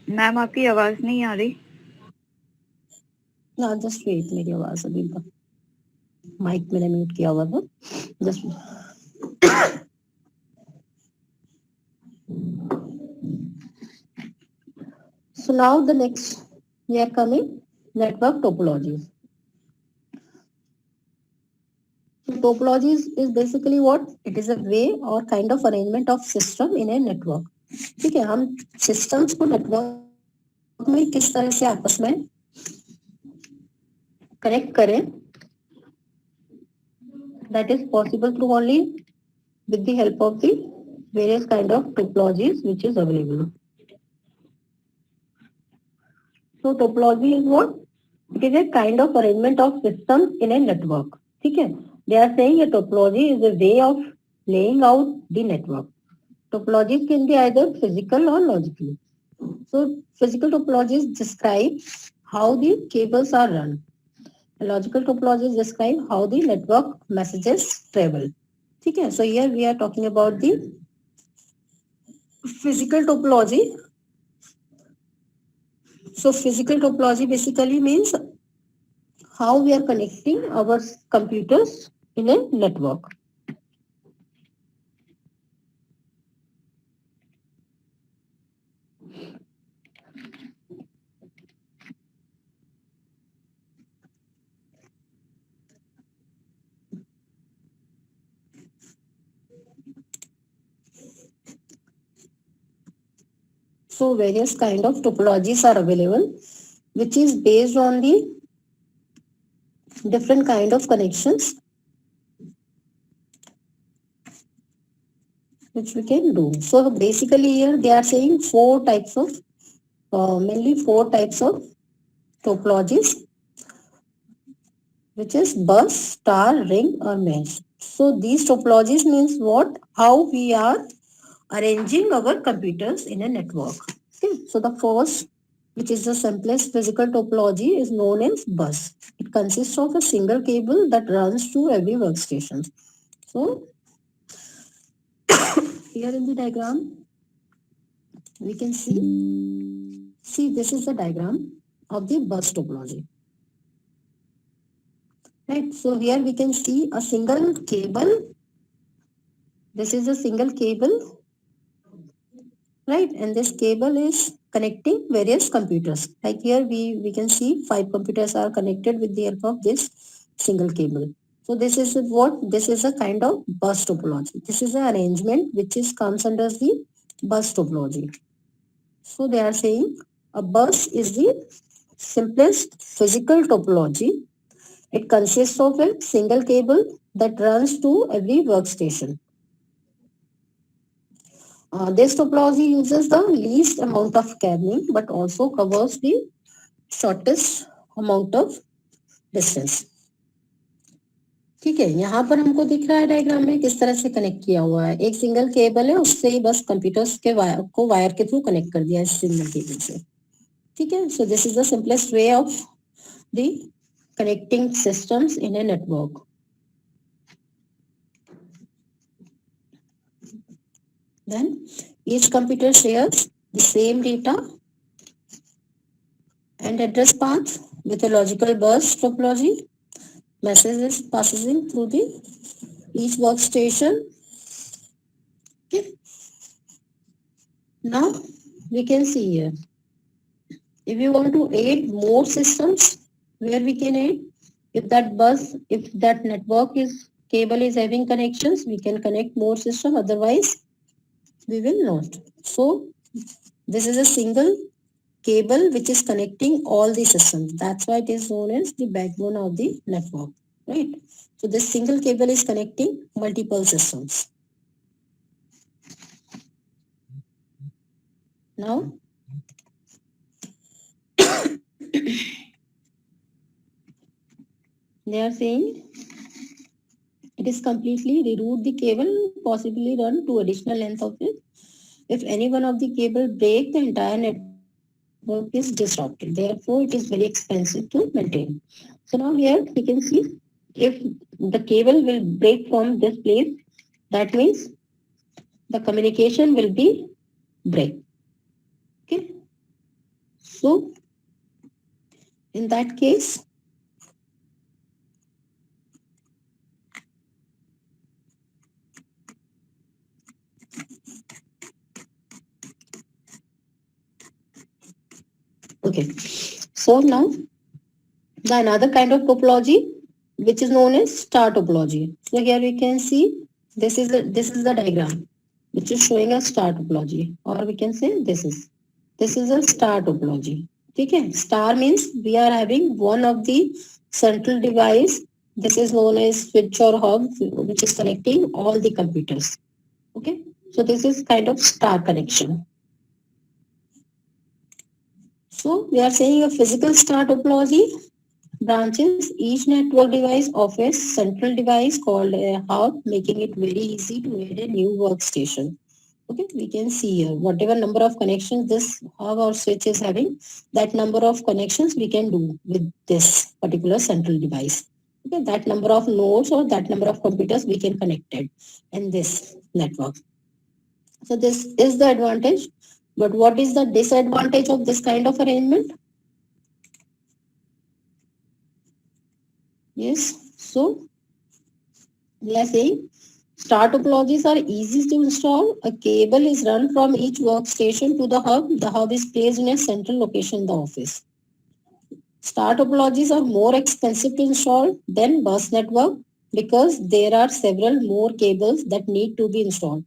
Ma'am आपकी आवाज नहीं आ रही। ना जस्ट वेट, मेरी आवाज अभी माइक मैंने म्यूट किया हुआ था, just so now the next we are coming network topologies. So topologies is basically what? It is a way or kind of arrangement of system in a network. ठीक है, हम systems को network में किस तरह से आपस में connect करें, that is possible through only with the help of the various kind of topologies which is available. So topology is what? It is a kind of arrangement of systems in a network. ठीक है, they are saying a topology is a way of laying out the network. Topologies can be either physical or logical. So physical topologies describe how the cables are run. Logical topologies describe how the network messages travel. ठीक है, so here we are talking about the physical topology. So physical topology basically means how we are connecting our computers in a network. So various kind of topologies are available, which is based on the different kind of connections which we can do. So basically here they are saying mainly four types of topologies, which is bus, star, ring or mesh. So these topologies means what? How we are arranging our computers in a network. Okay. So the first, which is the simplest physical topology, is known as bus. It consists of a single cable that runs to every workstation. So here in the diagram, we can see this is the diagram of the bus topology. Right. So here we can see a single cable. This is a single cable, right? And this cable is connecting various computers. Like here we can see 5 computers are connected with the help of this single cable. So this is what? This is a kind of bus topology. This is an arrangement which comes under the bus topology. So they are saying a bus is the simplest physical topology. It consists of a single cable that runs to every workstation. This topology uses the least amount of cabling but also covers the shortest amount of distance. ठीक है, यहाँ पर हमको दिख रहा है diagram में किस तरह से कनेक्ट किया हुआ है. एक सिंगल केबल है, उससे ही बस कंप्यूटर्स के वायर के थ्रू कनेक्ट कर दिया है सिंगल केबल से. ठीक है. So this is the simplest way of the connecting systems in a network. Then each computer shares the same data and address path with a logical bus topology. Message is passing through the each workstation. Okay. Now we can see here. If you want to add more systems, where we can add, if that network cable is having connections, we can connect more system. Otherwise, we will not. So this is a single cable which is connecting all the systems. That's why it is known as the backbone of the network, right? So this single cable is connecting multiple systems. Now they are saying it is completely reroute the cable, possibly run to additional length of it. If any one of the cable break, the entire network is disrupted. Therefore, it is very expensive to maintain. So now here we can see if the cable will break from this place, that means the communication will be break. Okay. So in that case, okay. So now the another kind of topology which is known as star topology. So here we can see this is the diagram which is showing a star topology, or we can say this is a star topology. Okay, star means we are having one of the central device. This is known as switch or hub, which is connecting all the computers. Okay, so this is kind of star connection. So we are saying a physical star topology branches each network device of a central device called a hub, making it very easy to add a new workstation. Okay, we can see here whatever number of connections this hub or switch is having, that number of connections we can do with this particular central device. Okay, that number of nodes or that number of computers we can connect it in this network. So this is the advantage. But what is the disadvantage of this kind of arrangement? Yes, so we are saying star topologies are easy to install. A cable is run from each workstation to the hub. The hub is placed in a central location in the office. Star topologies are more expensive to install than bus network because there are several more cables that need to be installed,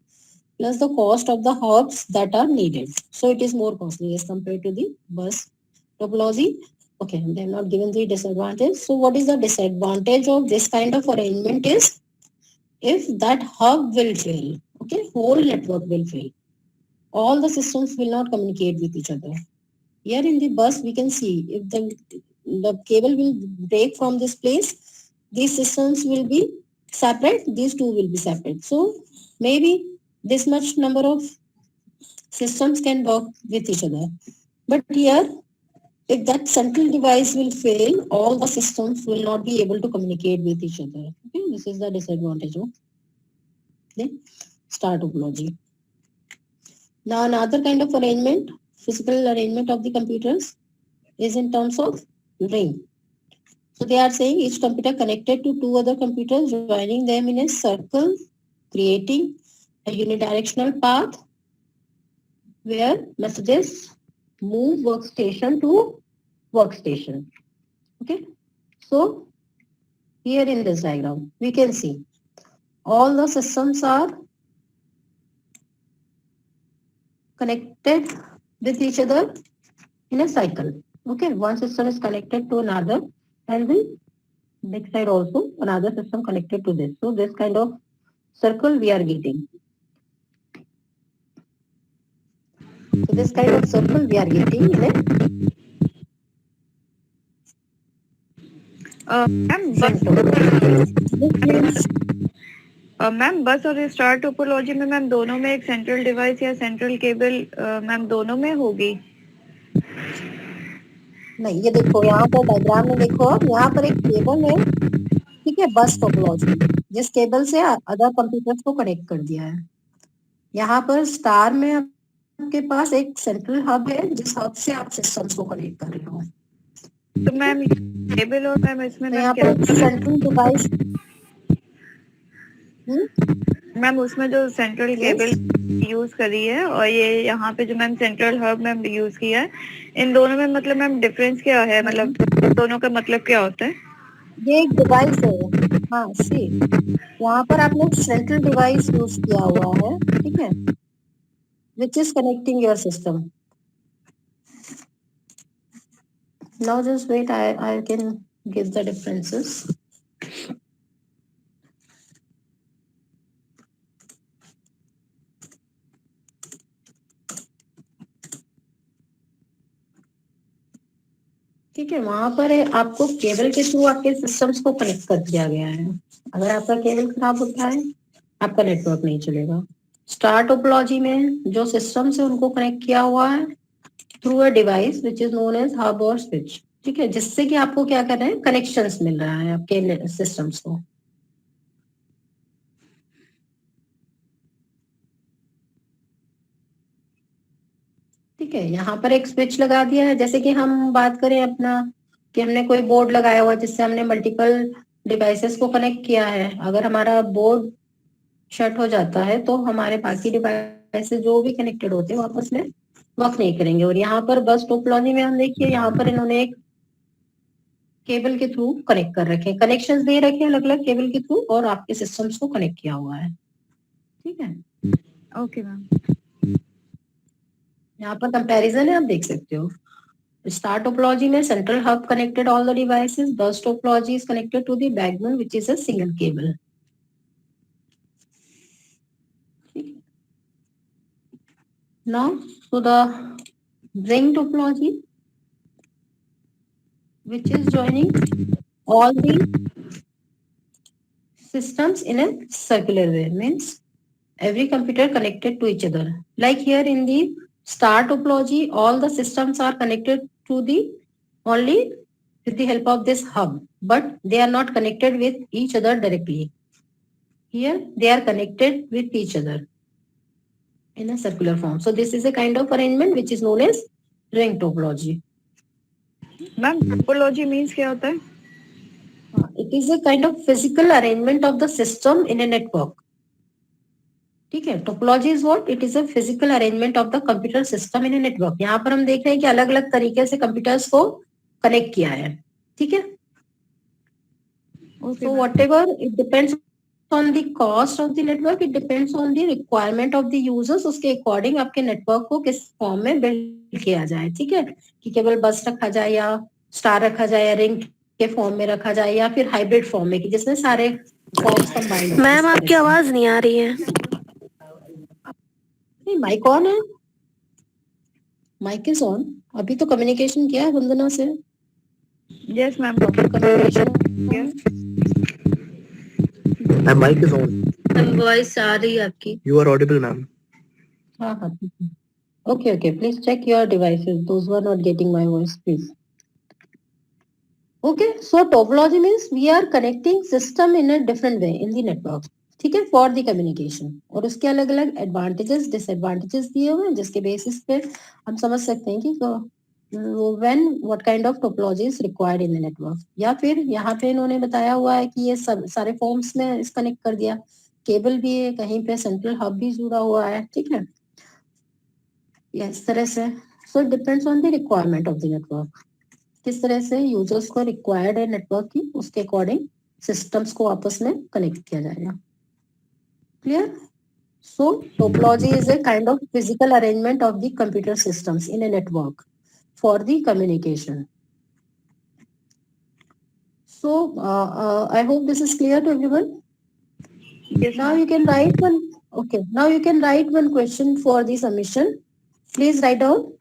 plus the cost of the hubs that are needed. So it is more costly as compared to the bus topology. Okay, they have not given the disadvantage. So what is the disadvantage of this kind of arrangement is if that hub will fail, okay, whole network will fail. All the systems will not communicate with each other. Here in the bus, we can see if the cable will break from this place, these systems will be separate, these two will be separate. So maybe this much number of systems can work with each other. But here, if that central device will fail, all the systems will not be able to communicate with each other. Okay, this is the disadvantage of the star topology. Now another kind of arrangement, physical arrangement of the computers is in terms of ring. So they are saying each computer connected to two other computers, joining them in a circle, creating a unidirectional path where messages move workstation to workstation. Okay. So here in this diagram, we can see all the systems are connected with each other in a cycle. Okay, one system is connected to another, and the next side also another system connected to this. So this kind of circle we are getting. So this kind of circle we are getting in a ma'am बस This means ma'am बस और star topology में ma'am दोनों में एक central device या central cable ma'am दोनों में होगी। नहीं, ये देखो यहाँ पर डायग्राम में देखो, अब यहाँ पर एक केबल है, ठीक है, बस टोपोलॉजी, जिस केबल से अदर कंप्यूटर्स को कनेक्ट कर दिया है। यहाँ पर स्टार में आपके पास एक सेंट्रल हब है, जिस हब से आप सिस्टम्स को कनेक्ट कर रहे हो। तो मैम केबल और मैम इसमें तो मैम यहाँ क्या पर सेंट्रल डिवाइस मैम उसमें जो सेंट्रल केबल यूज करी है और ये यहाँ पे जो ma'am central hub ma'am use किया है, इन दोनों में मतलब मैम डिफरेंस क्या है, मतलब दोनों का मतलब क्या होता है? ये एक डिवाइस है, हाँ सी, यहाँ पर आपने सेंट्रल डिवाइस यूज किया हुआ है, ठीक है, which is connecting your system. Now just wait, I can give the differences. ठीक है, वहां पर आपको केबल के थ्रू आपके सिस्टम्स को कनेक्ट कर दिया गया है। अगर आपका केबल खराब होता है, आपका नेटवर्क नहीं चलेगा। स्टार टोपोलॉजी में जो सिस्टम्स है उनको कनेक्ट किया हुआ है through a device which is known as hub और स्विच, ठीक है, जिससे कि आपको क्या कर रहे हैं, कनेक्शंस मिल रहा है आपके सिस्टम्स को। ठीक है, यहाँ पर एक स्विच लगा दिया है। जैसे कि हम बात करें अपना कि हमने कोई बोर्ड लगाया हुआ जिससे हमने मल्टीपल डिवाइसेस को कनेक्ट किया है, अगर हमारा बोर्ड शट हो जाता है तो हमारे बाकी डिवाइसेस जो भी कनेक्टेड होते हैं आपस में वर्क नहीं करेंगे। और यहाँ पर बस टोपोलॉजी में हम देखिए, यहाँ पर इन्होंने एक केबल के थ्रू कनेक्ट कर रखे हैं, कनेक्शंस दे रखे हैं अलग अलग केबल के थ्रू, और आपके सिस्टम्स को कनेक्ट किया हुआ है। ठीक है, ओके मैम। यहाँ पर कंपैरिजन है, आप देख सकते हो। स्टार टोपोलॉजी में central hub connected all the devices, bus topology is connected to the backbone which is a single cable. Now, so the ring topology, which is joining all the systems in a circular way, means every computer connected to each other. Like here in the star topology, all the systems are connected to the only with the help of this hub, but they are not connected with each other directly. Here they are connected with each other in a circular form. So this is a kind of arrangement which is known as ring topology. Ma'am topology means क्या होता है? It is a kind of physical arrangement of the system in a network. ठीक है, topology is what? It is a physical arrangement of the computer system in a network. यहाँ पर हम देख रहे हैं कि अलग अलग तरीके से कंप्यूटर्स को कनेक्ट किया है। ठीक है, so whatever it depends on the cost of the network, it depends on the requirement of the users, उसके अकॉर्डिंग आपके नेटवर्क को किस फॉर्म में बिल्ड किया जाए। ठीक है, कि केवल बस रखा जाए या स्टार रखा जाए या रिंग के फॉर्म में रखा जाए या फिर हाइब्रिड फॉर्म में, कि जिसमें सारे फॉर्म्स कंबाइंड। मैम आपकी आवाज नहीं आ रही है। माइक ऑन है, माइक इज ऑन। अभी तो कम्युनिकेशन किया है वंदना से। Yes ma'am. Ma'am, mic is on. Voice आ रही है आपकी। You are audible, ma'am. हाँ हाँ, okay okay, please check your devices, those who are not getting my voice please. Okay, so topology means we are connecting system in a different way in the network. ठीक है, for the communication, और उसके अलग अलग advantages disadvantages दिए हुए हैं, जिसके बेसिस पे हम समझ सकते हैं कि when what kind of topology is required in the network। या फिर यहाँ पे इन्होंने बताया हुआ है कि ये सब सारे फॉर्म्स में इस कनेक्ट कर दिया, केबल भी है, कहीं पे सेंट्रल हब भी जुड़ा हुआ है। ठीक है, इस तरह से। So it depends on the requirement of the network, किस तरह से यूजर्स को रिक्वायर्ड है नेटवर्क की, उसके अकॉर्डिंग सिस्टम्स को आपस में कनेक्ट किया जाएगा। Clear? So topology is a kind of physical arrangement of the computer systems in a network for the communication. So I hope this is clear to everyone. Yes, now you can write one. Okay, now you can write one question for the submission Please write down.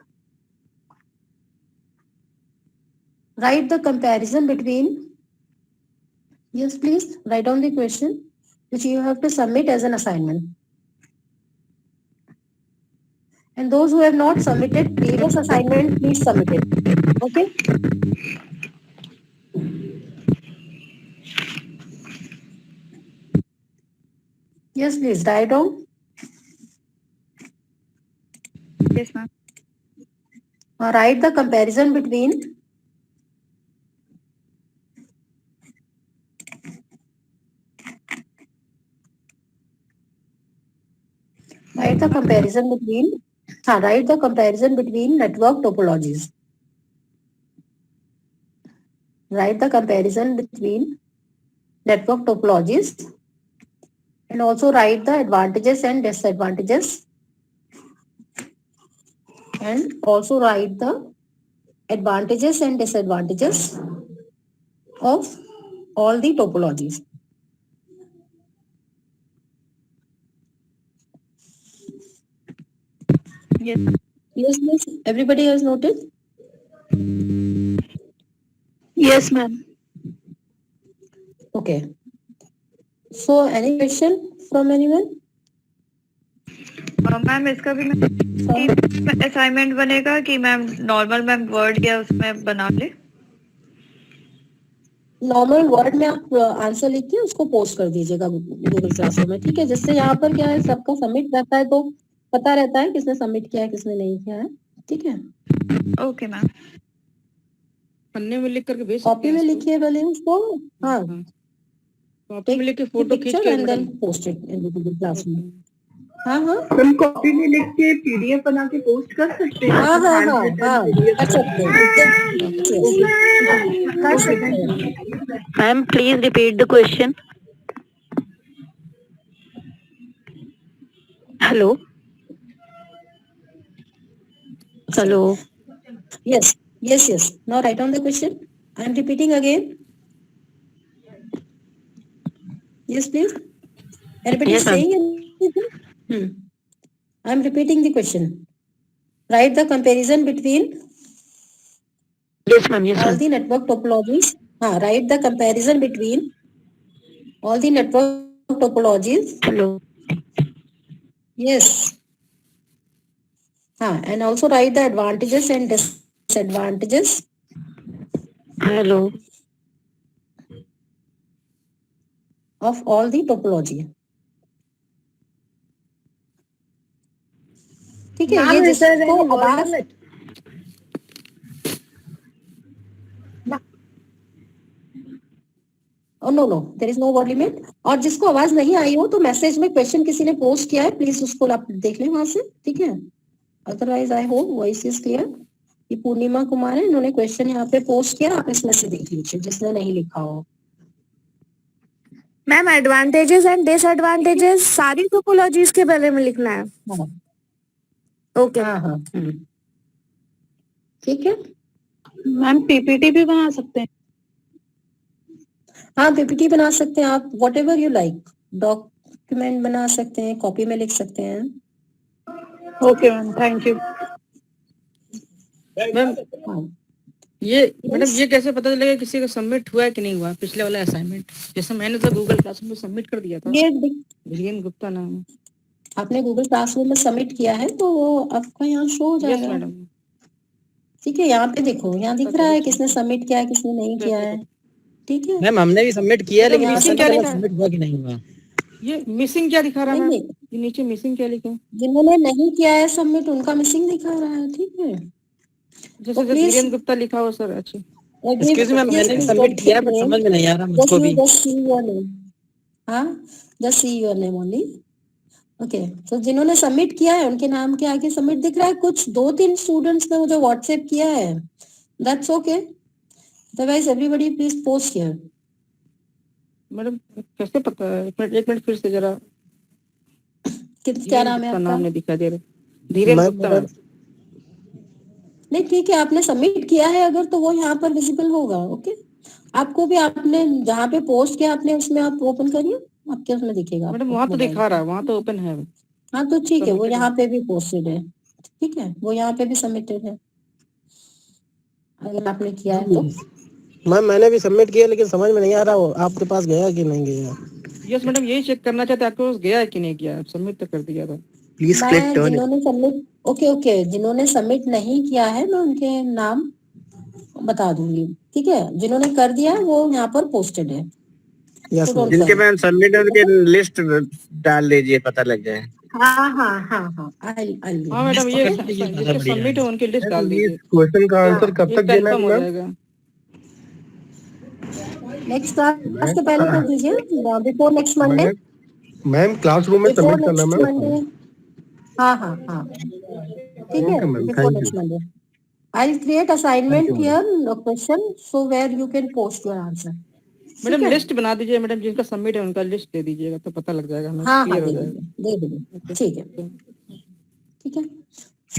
Write the comparison between. Yes, please write down the question which you have to submit as an assignment. And those who have not submitted previous assignment, please submit it. Okay. Yes, please write down. Yes, ma'am. Write the comparison between. Write the comparison between. Write the comparison between network topologies. Write the comparison between network topologies, and also write the advantages and disadvantages, and also write the advantages and disadvantages of all the topologies. Yes. Yes, yes. Everybody has noted? Yes, ma'am. Okay. So, any question from anyone? Ma'am इसका भी ma'am assignment बनेगा कि ma'am normal ma'am word या उसमें बना ले? Normal word में आप आंसर लिख के उसको पोस्ट कर दीजिएगा गूगल क्लासरूम में, ठीक है? जिससे यहाँ पर क्या है, सबका सबमिट रहता है तो पता रहता है किसने सबमिट किया है किसने नहीं किया है, ठीक है? Okay ma'am. पन्ने में लिख करके भेज कॉपी में लिखिए पहले उसको, हाँ, कॉपी में लिख के फोटो खींच पिक्चर के and then post it in Google classroom. हाँ हाँ हम कॉपी में लिख के पीडीएफ बना के पोस्ट कर सकते हैं। हाँ हाँ हाँ हाँ कर सकते हैं, कर सकते हैं। Ma'am, please repeat the question. Hello. Hello. Yes, yes, yes. Now write down the question. I am repeating again. Yes, please. Anybody Yes, ma'am. saying anything? I am repeating the question. Write the comparison between Yes, ma'am. Yes, all ma'am. the network topologies. Write the comparison between all the network topologies. Hello. Yes. And also write the advantages and disadvantages Hello. of all the topology. ठीक है, ये जिसको आवाज no there is no word limit. और जिसको आवाज नहीं आई हो तो मैसेज में क्वेश्चन किसी ने पोस्ट किया है, प्लीज उसको आप देख लें वहां से, ठीक है? Otherwise I hope voice is clear. ये पूर्णिमा कुमार है, इन्होंने क्वेश्चन यहाँ पे पोस्ट किया, आप इसमें से देख लीजिए जिसने नहीं लिखा हो। मैम एडवांटेजेस एंड डिसएडवांटेजेस सारी टोपोलॉजीज के बारे में लिखना है। हाँ ओके। हाँ ठीक है। मैम पीपीटी भी बना सकते हैं। हाँ पीपीटी बना सकते हैं आप, what ever you like, document बना सकते हैं, कॉपी में लिख सकते हैं। Okay ma'am, thank you. Ma'am हाँ ये मैडम ये कैसे पता चलेगा किसी का सबमिट हुआ है कि नहीं हुआ पिछले वाला असाइनमेंट? जैसे मैंने तो गूगल क्लासरूम में सबमिट कर दिया था। ये धीरेन्द्र गुप्ता नाम है। आपने गूगल क्लासरूम में सबमिट किया है तो वो आपका यहाँ शो हो यस जाएगा। मैडम। ठीक है, यहाँ पे देखो, यहाँ दिख रहा है किसने सबमिट किया है किसने नहीं किया है, ठीक है? मैम हमने भी सबमिट किया है, लेकिन यहाँ पता से नहीं क्या चला लिखा है? सबमिट हुआ कि नहीं हुआ। ये मिसिंग क्या दिखा रहा है नहीं, मैम? नहीं, ये नीचे मिसिंग क्या लिखा है? जिन्होंने नहीं किया है सबमिट उनका मिसिंग दिखा रहा है, ठीक है? जैसे तो धीरेन्द्र गुप्ता लिखा हो सर। अच्छा एक्सक्यूज मैम, मैंने भी सबमिट किया है पर समझ में नहीं आ रहा मुझको भी। just see your name. just see your name only. Okay, तो जिन्होंने सबमिट किया है उनके नाम के आगे सबमिट दिख रहा है। कुछ 2-3 स्टूडेंट्स ने मुझे व्हाट्सएप किया है, that's okay, otherwise everybody please post here. Madam कैसे पता है? एक मिनट फिर से जरा। क्या नाम है आपका? नाम नहीं दिखाई दे रहा। धीरेन्द्र गुप्ता मैम। नहीं ठीक है, आपने सबमिट किया है अगर तो वो यहाँ पर विजिबल होगा। ओके, आपको भी आपने जहाँ पे पोस्ट किया आपने उसमें आप ओपन करिए, आपके उसमें दिखेगा। मैडम वहाँ तो दिखा रहा है, वहाँ तो ओपन है। हाँ तो ठीक है, वो यहाँ पे भी पोस्टेड है। ठीक है, वो यहाँ पे भी सबमिटेड है अगर आपने किया है तो। मैम मैंने भी सबमिट किया लेकिन समझ में नहीं आ रहा वो आपके पास गया कि नहीं गया। यस मैडम, यही चेक करना चाहते आपके पास गया है कि नहीं गया। सबमिट तो कर दिया था। प्लीज क्लिक मैं टर्न जिन्होंने सबमिट ओके जिन्होंने सबमिट नहीं किया है मैं उनके नाम बता दूंगी, ठीक है। जिन्होंने कर दिया है वो यहाँ पर पोस्टेड है। यस So don't जिनके worry. मैम सबमिट है उनके लिस्ट डाल दीजिए, पता लग जाए। हाँ, I'll हाँ मैडम, ये जिसके सबमिट है उनकी लिस्ट डाल दीजिए। क्वेश्चन का आंसर कब ये तक देना कंफर्म है हो मैम? जाएगा। नेक्स्ट क्लास के पहले कर दीजिए, before next Monday. Ma'am classroom में बिफोर सबमिट करना नेक्स्ट मैम। मंडे। हाँ, ठीक है, Okay, ma'am. Before Thank next you. Monday. I'll create assignment Thank you, here question so where you can post your answer. Madam list बना दीजिए madam, जिनका submit है उनका लिस्ट दे दीजिएगा तो पता लग जाएगा हमें, हाँ, क्लियर हो दे जाएगा। देंगे, ठीक है।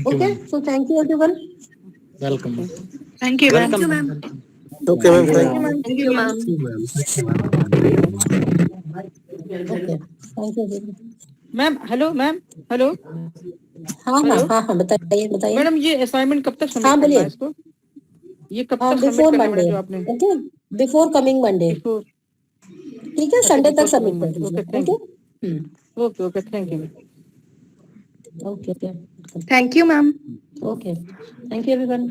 Okay, so thank you everyone. Welcome. Thank you ma'am. Okay ma'am, thank you. Thank you ma'am. Okay, thank you everyone. Ma'am hello, ma'am hello. हाँ, बताइए। मैडम ये असाइनमेंट कब तक सबमिट हाँ, करना बोलिए। है इसको? ये कब तक सबमिट बिफोर करना है मंडे, मैडम जो आपने? Okay, before coming Monday, before? ठीक है, संडे तक सबमिट कर ओके दीजिए। Thank okay, you. Okay thank you. Okay thank you ma'am. Okay, thank you everyone.